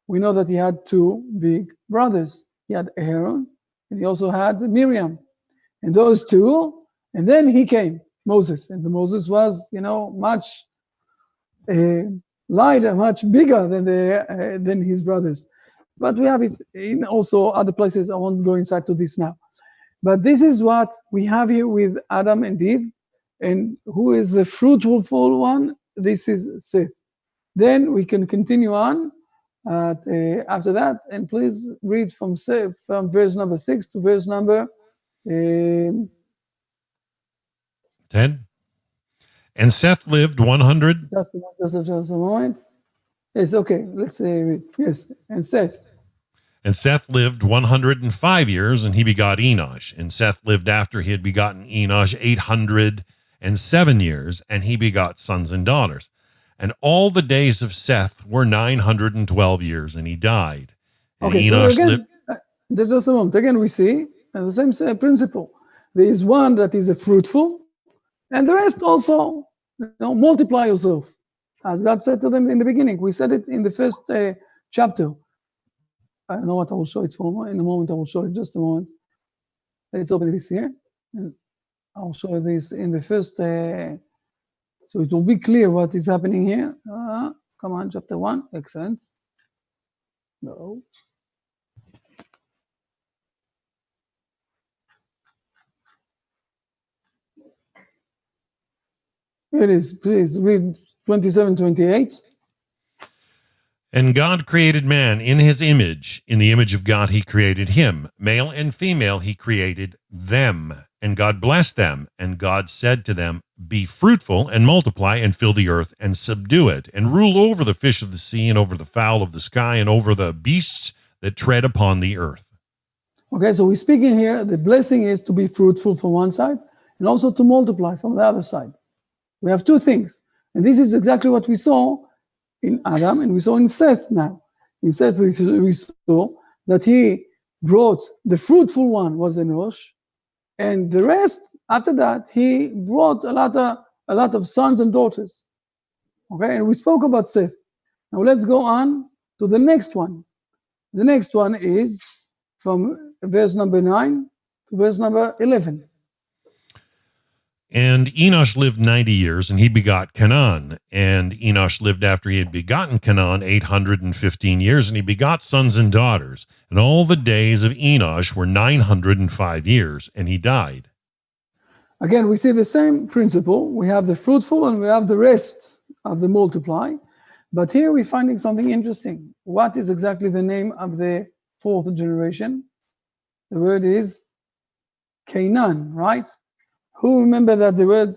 B: We know that he had 2 big brothers. He had Aaron, and he also had Miriam. And those 2, and then he came, Moses. And Moses was, much lighter, much bigger than his brothers. But we have it in also other places. I won't go inside to this now. But this is what we have here with Adam and Eve. And who is the fruitful one? This is Seth. Then we can continue on after that. And please read from verse number 6 to verse number
A: 10. And Seth lived 100.
B: Just a moment. Yes, okay. Let's read. Yes, and Seth.
A: And Seth lived 105 years, and he begot Enosh. And Seth lived after he had begotten Enosh 807 years, and he begot sons and daughters. And all the days of Seth were 912 years, and he died. And
B: okay,
A: Enosh
B: so again, just a moment. Again, we see the same principle. There is one that is a fruitful, and the rest also, multiply yourself. As God said to them in the beginning. We said it in the first chapter. I don't know what I will show it for. In a moment, I will show it. Just a moment. Let's open this here. And I'll show this in the first. So it will be clear what is happening here. Come on, chapter 1. Excellent. No. Here it is. Please read 27, 28.
A: And God created man in his image. In the image of God, he created him. Male and female, he created them. And God blessed them. And God said to them, be fruitful and multiply and fill the earth and subdue it and rule over the fish of the sea and over the fowl of the sky and over the beasts that tread upon the earth.
B: Okay, so we're speaking here, the blessing is to be fruitful from one side and also to multiply from the other side. We have 2 things. And this is exactly what we saw in Adam, and we saw in Seth now. In Seth, we saw that he brought, the fruitful one was Enosh, and the rest, after that, he brought a lot of sons and daughters. Okay, and we spoke about Seth. Now let's go on to the next one. The next one is from verse number 9 to verse number 11.
A: And Enosh lived 90 years, and he begot Canaan. And Enosh lived after he had begotten Canaan 815 years, and he begot sons and daughters. And all the days of Enosh were 905 years, and he died.
B: Again, we see the same principle. We have the fruitful and we have the rest of the multiply. But here we're finding something interesting. What is exactly the name of the 4th generation? The word is Canaan, right? Who remember that the word,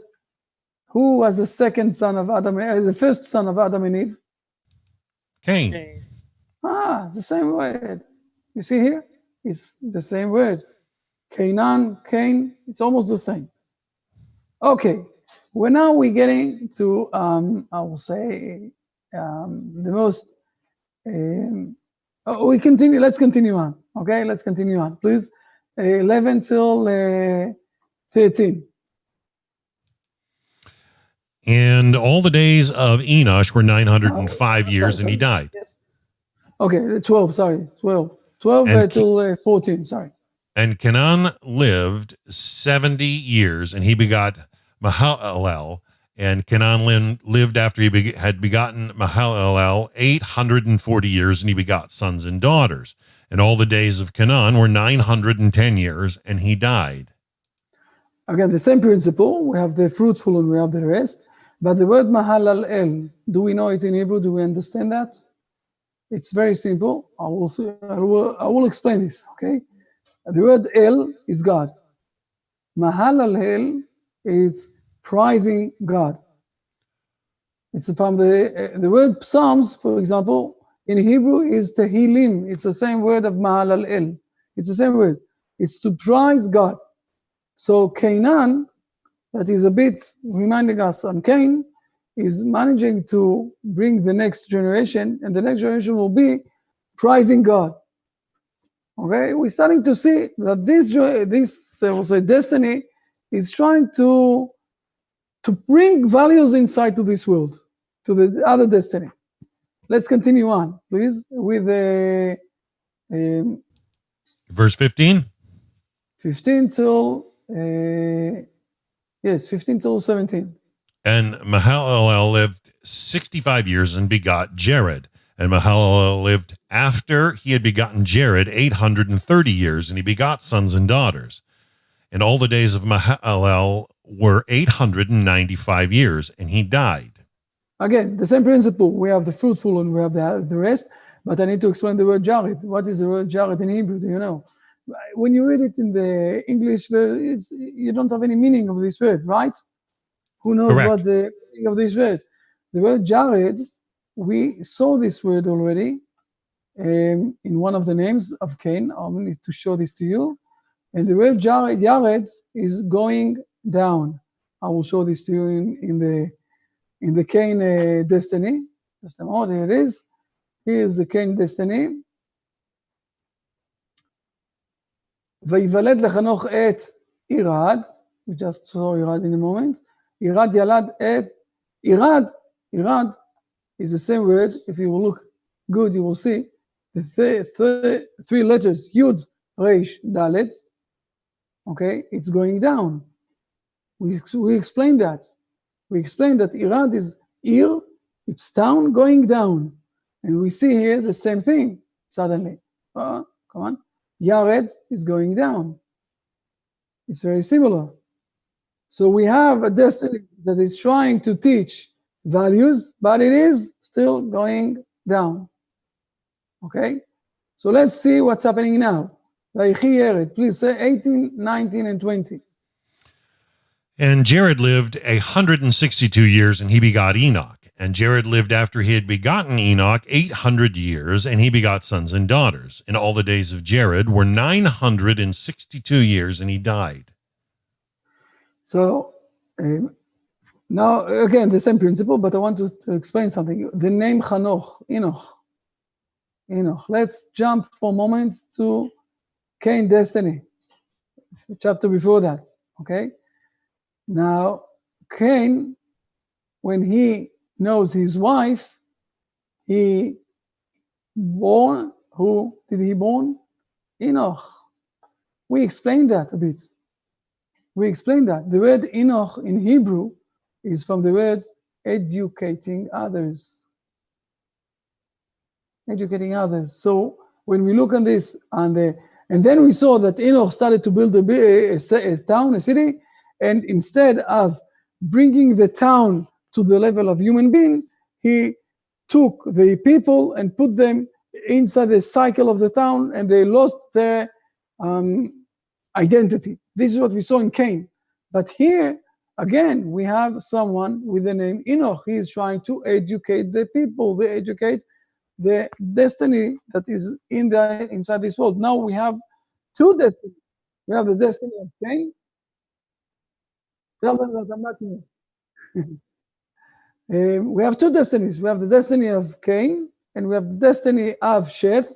B: who was the second son of Adam, the first son of Adam and Eve?
A: Cain.
B: The same word. You see here? It's the same word. Canaan, Cain, it's almost the same. Okay, now we're getting to, I will say, the most, let's continue on. Okay, let's continue on, please. 11 till 13.
A: And all the days of Enosh were 905 years, and he died.
B: Yes. Okay, 12, sorry, 12. 12
A: And
B: till 14, sorry.
A: And Canaan lived 70 years, and he begot Mahalalel. And Canaan lived after he had begotten Mahalalel 840 years, and he begot sons and daughters. And all the days of Canaan were 910 years, and he died.
B: Again, the same principle. We have the fruitful and we have the rest. But the word Mahalalel, do we know it in Hebrew? Do we understand that? It's very simple. I will explain this, okay? The word El is God. Mahalalel is prizing God. It's from the word Psalms, for example, in Hebrew is Tehillim. It's the same word of Mahalalel. It's the same word. It's to prize God. So Canaan, that is a bit reminding us on Cain, is managing to bring the next generation, and the next generation will be prizing God. Okay, we're starting to see that this destiny is trying to bring values inside to this world, to the other destiny. Let's continue on, please, with the
A: Verse 15.
B: 15 till 15 till 17.
A: And Mahalalel lived 65 years and begot Jared. And Mahalalel lived after he had begotten Jared 830 years, and he begot sons and daughters. And all the days of Mahalalel were 895 years, and he died.
B: Again, the same principle. We have the fruitful and we have the rest, but I need to explain the word Jared. What is the word Jared in Hebrew? Do you know? When you read it in the English, you don't have any meaning of this word, right? Who knows
A: Correct.
B: what the meaning of this word? The word Jared, we saw this word already in one of the names of Cain. I need to show this to you. And the word Jared is going down. I will show this to you in the Cain destiny. Just a moment, here it is. Here's the Cain destiny. ויוולד לחנוך את ירד, we just saw ירד in a moment. ירד ילד את ירד is the same word. If you will look good, you will see the three letters Yud, Reish, Dalet. Okay, it's going down. We explained that. We explained that Irad is Ir, it's town going down. And we see here the same thing suddenly. Come on. Yared is going down. It's very similar. So we have a destiny that is trying to teach values, but it is still going down. Okay? So let's see what's happening now. Please say 18, 19, and 20.
A: And Jared lived 162 years, and he begot Enoch. And Jared lived after he had begotten Enoch 800 years, and he begot sons and daughters. And all the days of Jared were 962 years, and he died.
B: So now, again, the same principle, but I want to explain something. The name Enoch. Let's jump for a moment to Cain destiny, the chapter before that, okay? Now, Cain, when he knows his wife, he born, who did he born? Enoch. We explained that a bit. We explained that. The word Enoch in Hebrew is from the word educating others. Educating others. So when we look on this, and then we saw that Enoch started to build a town, a city, and instead of bringing the town to the level of human being, he took the people and put them inside the cycle of the town, and they lost their identity. This is what we saw in Cain. But here, again, we have someone with the name Enoch. He is trying to educate the people, they educate the destiny that is inside this world. Now we have two destinies. We have the destiny of Cain. Tell them that I'm not here. We have two destinies. We have the destiny of Cain, and we have the destiny of Seth,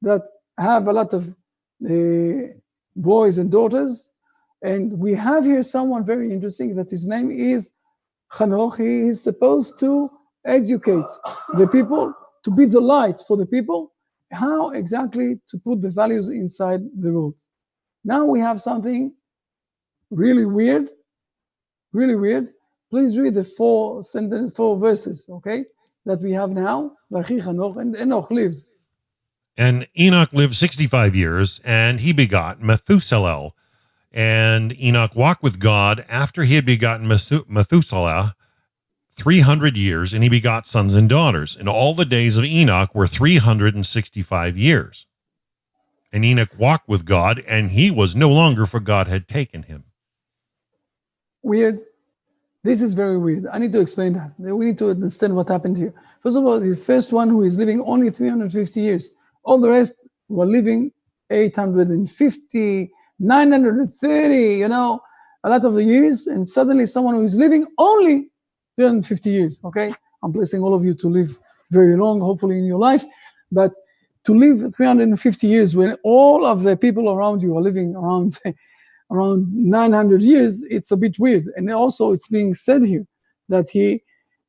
B: that have a lot of boys and daughters. And we have here someone very interesting that his name is Hanoch. He is supposed to educate the people, to be the light for the people, how exactly to put the values inside the world. Now we have something really weird, really weird. Please read the four verses, okay, that we have now. And Enoch lived.
A: And Enoch lived 65 years, and he begot Methuselah. And Enoch walked with God after he had begotten Methuselah 300 years, and he begot sons and daughters. And all the days of Enoch were 365 years. And Enoch walked with God, and he was no longer, for God had taken him.
B: Weird. This is very weird. I need to explain that. We need to understand what happened here. First of all, the first one who is living only 350 years. All the rest were living 850, 930, a lot of the years. And suddenly someone who is living only 350 years, okay? I'm blessing all of you to live very long, hopefully in your life. But to live 350 years when all of the people around you are living around 900 years, it's a bit weird. And also it's being said here that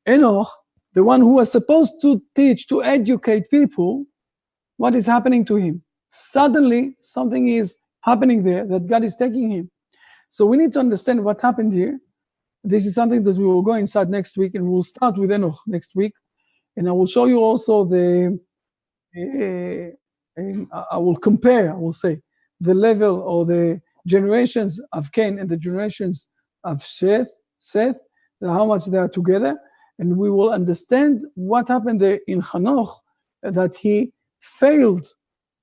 B: Enoch, the one who was supposed to teach, to educate people, what is happening to him? Suddenly something is happening there that God is taking him. So we need to understand what happened here. This is something that we will go inside next week, and we'll start with Enoch next week. And I will show you also I will compare, I will say, the level or the generations of Cain and the generations of Seth, how much they are together, and we will understand what happened there in Hanoch, that he failed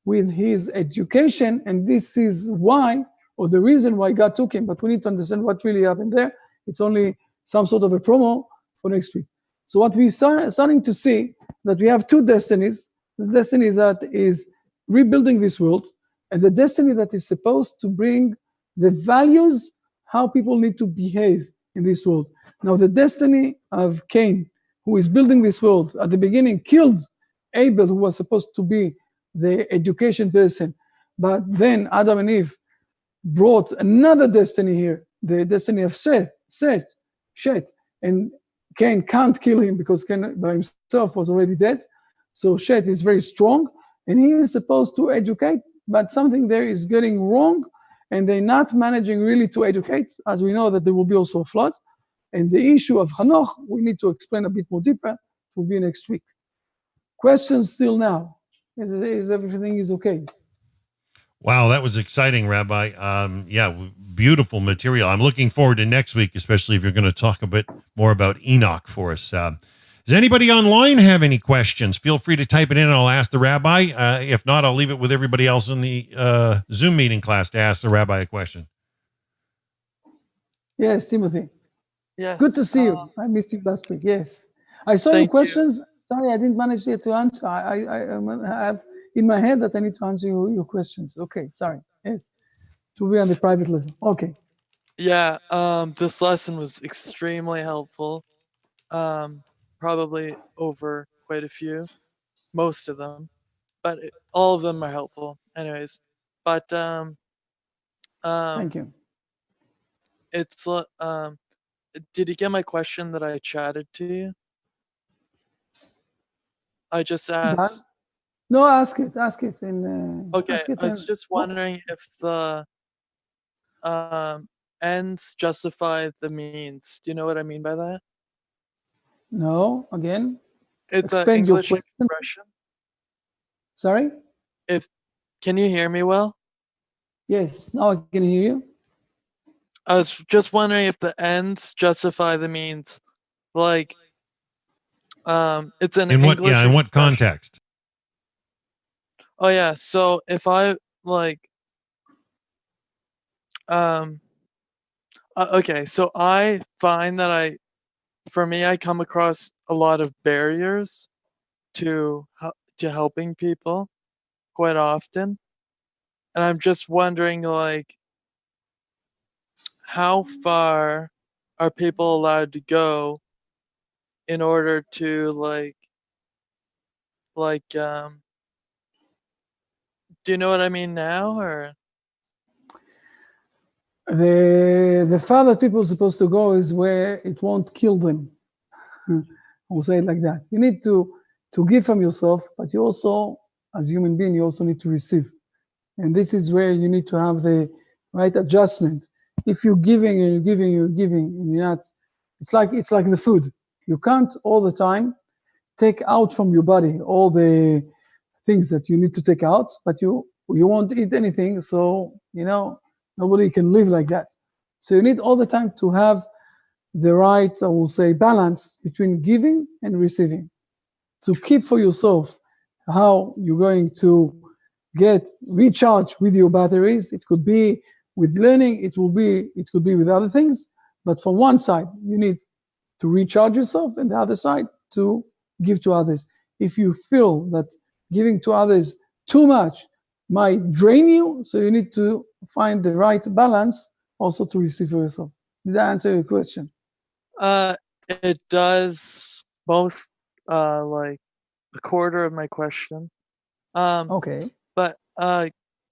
B: with his education, and this is why, or the reason why God took him. But we need to understand what really happened there. It's only some sort of a promo for next week. So what we're starting to see, that we have two destinies, the destiny that is rebuilding this world, and the destiny that is supposed to bring the values, how people need to behave in this world. Now, the destiny of Cain, who is building this world, at the beginning killed Abel, who was supposed to be the education person. But then Adam and Eve brought another destiny here, the destiny of Seth. And Cain can't kill him because Cain by himself was already dead. So Seth is very strong, and he is supposed to educate, but something there is getting wrong, and they're not managing really to educate, as we know that there will be also a flood. And the issue of Hanoch, we need to explain a bit more deeper. It will be next week. Questions still now? Is everything is okay?
A: Wow, that was exciting, Rabbi. Beautiful material. I'm looking forward to next week, especially if you're going to talk a bit more about Enoch for us. Does anybody online have any questions? Feel free to type it in and I'll ask the rabbi. If not, I'll leave it with everybody else in the Zoom meeting class to ask the rabbi a question.
B: Yes, Timothy.
D: Yes.
B: Good to see you. I missed you last week. Yes. I saw your questions. Sorry, I didn't manage yet to answer. I have in my head that I need to answer your questions. Okay, sorry. Yes. To be on the private level. Okay.
D: Yeah, this lesson was extremely helpful. Probably over quite a few, most of them, but all of them are helpful anyways. But
B: Thank you.
D: It's did you get my question that I chatted to you? I just asked.
B: No, ask it.
D: Okay, I was just wondering if the ends justify the means. Do you know what I mean by that?
B: No, again.
D: It's an English expression.
B: Sorry?
D: Can you hear me well?
B: Yes, now I can hear you.
D: I was just wondering if the ends justify the means. Like, it's an English expression.
A: In what context?
D: Oh yeah, so if I okay, so I find that I come across a lot of barriers to helping people quite often, and I'm just wondering, how far are people allowed to go in order to Do you know what I mean now, or?
B: The farther people are supposed to go is where it won't kill them. We'll say it like that. You need to give from yourself, but you also, as a human being, you also need to receive. And this is where you need to have the right adjustment. If you're giving and you're giving, and you're not, it's like the food. You can't all the time take out from your body all the things that you need to take out, but you won't eat anything. So, nobody can live like that. So you need all the time to have the right, I will say, balance between giving and receiving. To keep for yourself how you're going to get recharged with your batteries. It could be with learning, it could be with other things. But from one side, you need to recharge yourself, and the other side to give to others. If you feel that giving to others too much might drain you, so you need to find the right balance also to receive for yourself. Did I answer your question?
D: It does most like a quarter of my question.
B: Okay.
D: But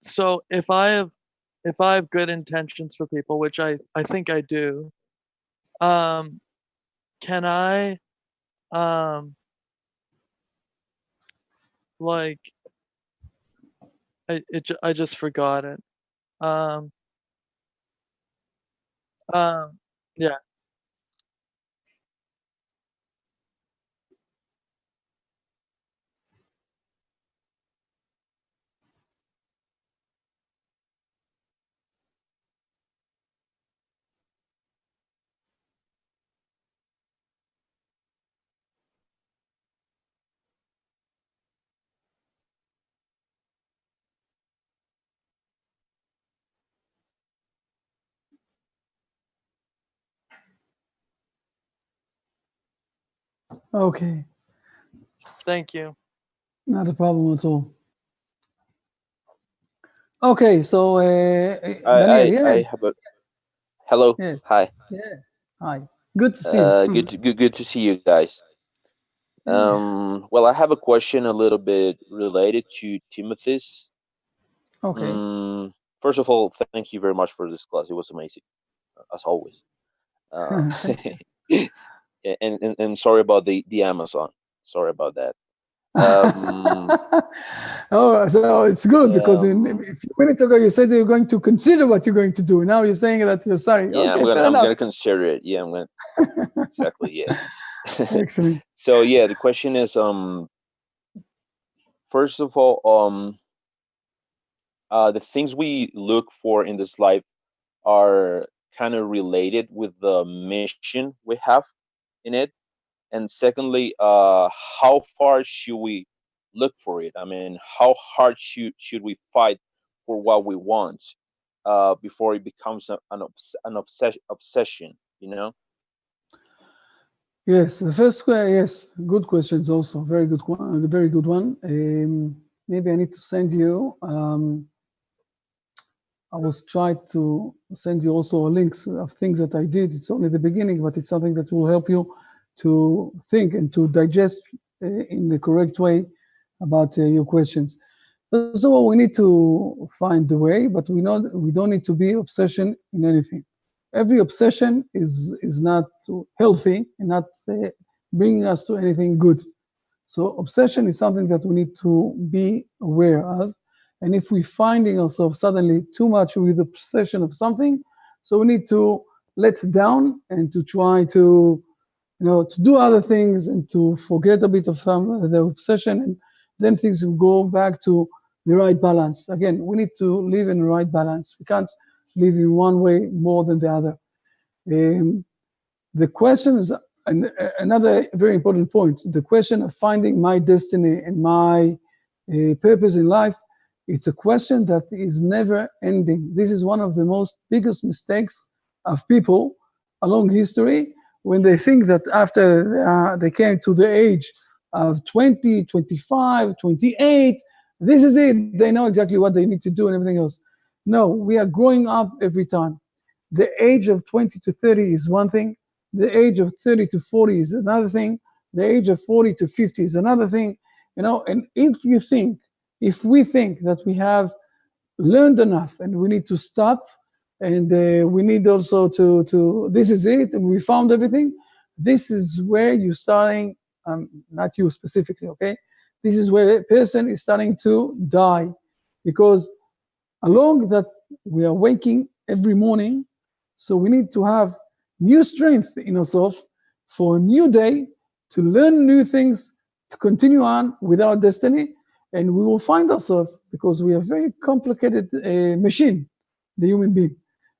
D: so if I have good intentions for people, which I think I do, can I like I just forgot it. Yeah.
B: Okay.
D: Thank you.
B: Not a problem at all. Okay, so Daniel,
E: I
B: yes,
E: have a hello.
B: yes,
E: Hi.
B: yeah. Hi. Good to see you.
E: Good to see you guys. Well, I have a question a little bit related to Timothy's.
B: Okay.
E: First of all, thank you very much for this class. It was amazing, as always. Uh,
B: Thank you.
E: and sorry about the Amazon. Sorry about that. Um,
B: Oh, so it's good because
E: um,
B: a few minutes ago you said you're going to consider what you're going to do. Now you're saying that you're sorry.
E: yeah,
B: Okay, fair
E: I'm
B: enough.
E: gonna consider it. Yeah, I'm gonna exactly. Yeah.
B: Excellent.
E: So yeah, the question is first of all the things we look for in this life are kind of related with the mission we have in it. And secondly, how far should we look for it? I mean, how hard should we fight for what we want before it becomes an obsession? You know?
B: Yes, the first question, yes, good questions also. Very good one. A very good one. Maybe I need to send you. I was trying to send you also links of things that I did. It's only the beginning, but it's something that will help you to think and to digest in the correct way about your questions. First of all, we need to find the way, but we know we don't need to be obsession in anything. Every obsession is not healthy and not bringing us to anything good. So obsession is something that we need to be aware of. And if we finding ourselves suddenly too much with obsession of something, so we need to let down and to try to, to do other things and to forget a bit of some the obsession, and then things will go back to the right balance. Again, we need to live in the right balance. We can't live in one way more than the other. The question is another very important point. The question of finding my destiny and my purpose in life, it's a question that is never ending. This is one of the most biggest mistakes of people along history when they think that after they came to the age of 20, 25, 28, this is it. They know exactly what they need to do and everything else. No, we are growing up every time. The age of 20 to 30 is one thing. The age of 30 to 40 is another thing. The age of 40 to 50 is another thing. And if you think If we think that we have learned enough and we need to stop, and we need also to this is it, and we found everything, this is where you're starting, not you specifically, okay? This is where a person is starting to die, because along that we are waking every morning, so we need to have new strength in ourselves for a new day, to learn new things, to continue on with our destiny, and we will find ourselves, because we are a very complicated machine, the human being,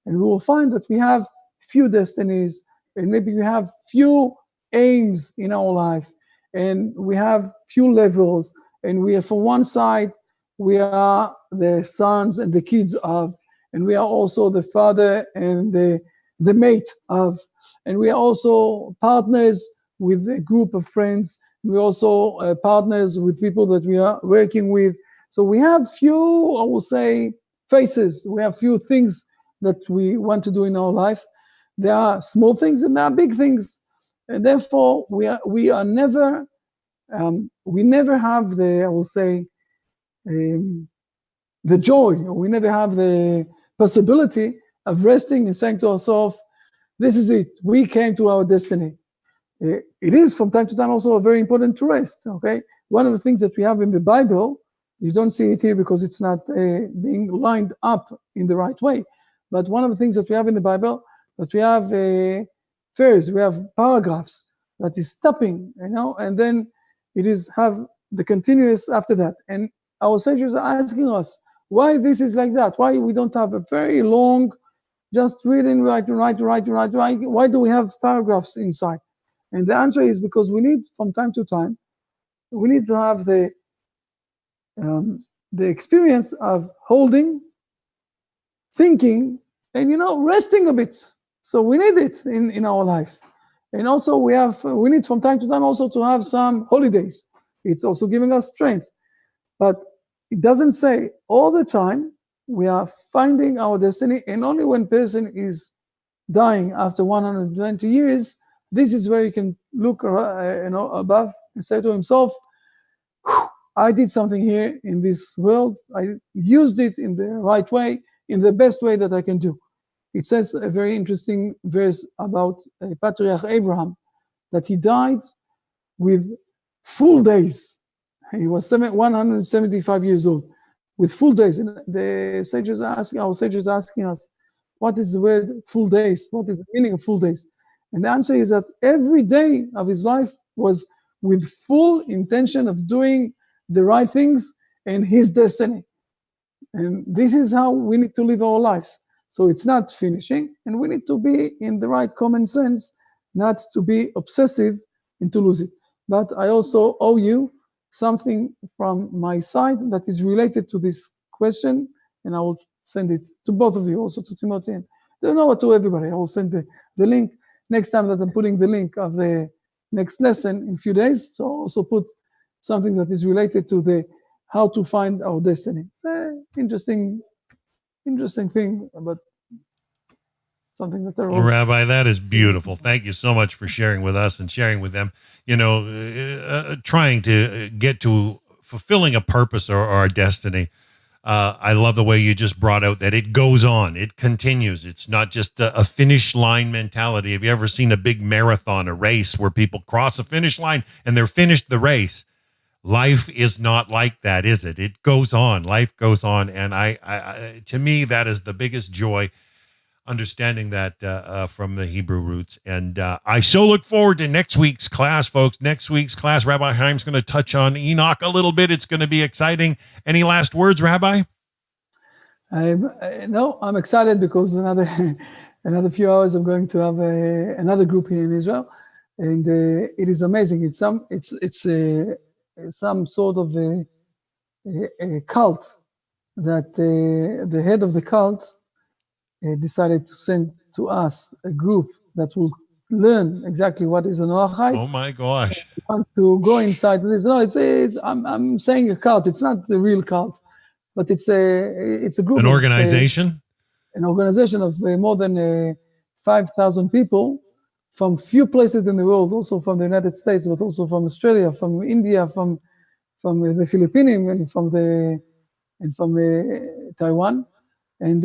B: and we will find that we have few destinies, and maybe we have few aims in our life, and we have few levels, and we are from one side, we are the sons and the kids of, and we are also the father and the mate of, and we are also partners with a group of friends. We also partners with people that we are working with. So we have few, I will say, faces. We have few things that we want to do in our life. There are small things and there are big things, and therefore we are never we never have the, I will say, the joy, or we never have the possibility of resting and saying to ourselves, "This is it. We came to our destiny." It is from time to time also very important to rest. Okay, one of the things that we have in the Bible, you don't see it here because it's not being lined up in the right way. But one of the things that we have in the Bible, that we have verse, we have paragraphs that is stopping, and then it is have the continuous after that. And our sages are asking us why this is like that. Why we don't have a very long, just reading, right. Why do we have paragraphs inside? And the answer is because we need, from time to time, we need to have the experience of holding, thinking, and resting a bit. So we need it in our life. And also we need from time to time also to have some holidays. It's also giving us strength. But it doesn't say all the time we are finding our destiny, and only when person is dying after 120 years, this is where you can look above and say to himself, I did something here in this world. I used it in the right way, in the best way that I can do. It says a very interesting verse about Patriarch Abraham, that he died with full days. He was 175 years old, with full days. And our sages are asking us, what is the word full days? What is the meaning of full days? And the answer is that every day of his life was with full intention of doing the right things and his destiny. And this is how we need to live our lives. So it's not finishing, and we need to be in the right common sense, not to be obsessive and to lose it. But I also owe you something from my side that is related to this question, and I will send it to both of you, also to Timothy, and to everybody. I will send the link next time that I'm putting the link of the next lesson in a few days. So I'll also put something that is related to the how to find our destiny. It's an interesting thing, but something that I wrote.
A: Rabbi, that is beautiful. Thank you so much for sharing with us and sharing with them. Trying to get to fulfilling a purpose or our destiny. I love the way you just brought out that it goes on, it continues. It's not just a finish line mentality. Have you ever seen a big marathon, a race where people cross a finish line and they're finished the race? Life is not like that, is it? It goes on. Life goes on. And I to me, that is the biggest joy, understanding that from the Hebrew roots. And I so look forward to next week's class, folks. Next week's class, Rabbi Chaim's going to touch on Enoch a little bit. It's going to be exciting. Any last words, Rabbi?
B: No, I'm excited because another few hours I'm going to have another group here in Israel, and it is amazing. It's some sort of a cult that the head of the cult decided to send to us a group that will learn exactly what is a Noachite.
A: Oh my gosh!
B: I want to go inside this. No, I'm saying a cult. It's not the real cult, but it's a group.
A: An organization.
B: An organization of more than 5,000 people from few places in the world, also from the United States, but also from Australia, from India, from the Philippines and from Taiwan, and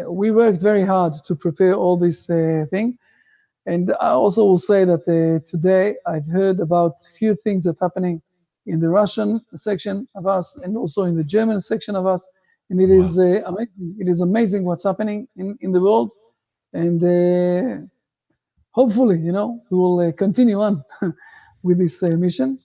B: we worked very hard to prepare all this thing. And I also will say that today I've heard about a few things that's happening in the Russian section of us and also in the German section of us. And it is amazing. It is amazing what's happening in the world. And hopefully, we will continue on with this mission.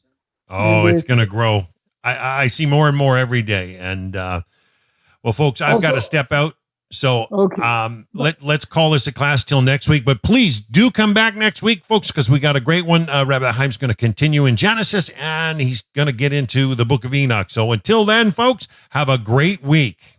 A: Oh,
B: And,
A: it's going to grow. I see more and more every day. And well, folks, I've got to step out. So
B: Okay.
A: let's call this a class till next week. But please do come back next week, folks, because we got a great one. Rabbi Chaim's going to continue in Genesis, and he's going to get into the book of Enoch. So until then, folks, have a great week.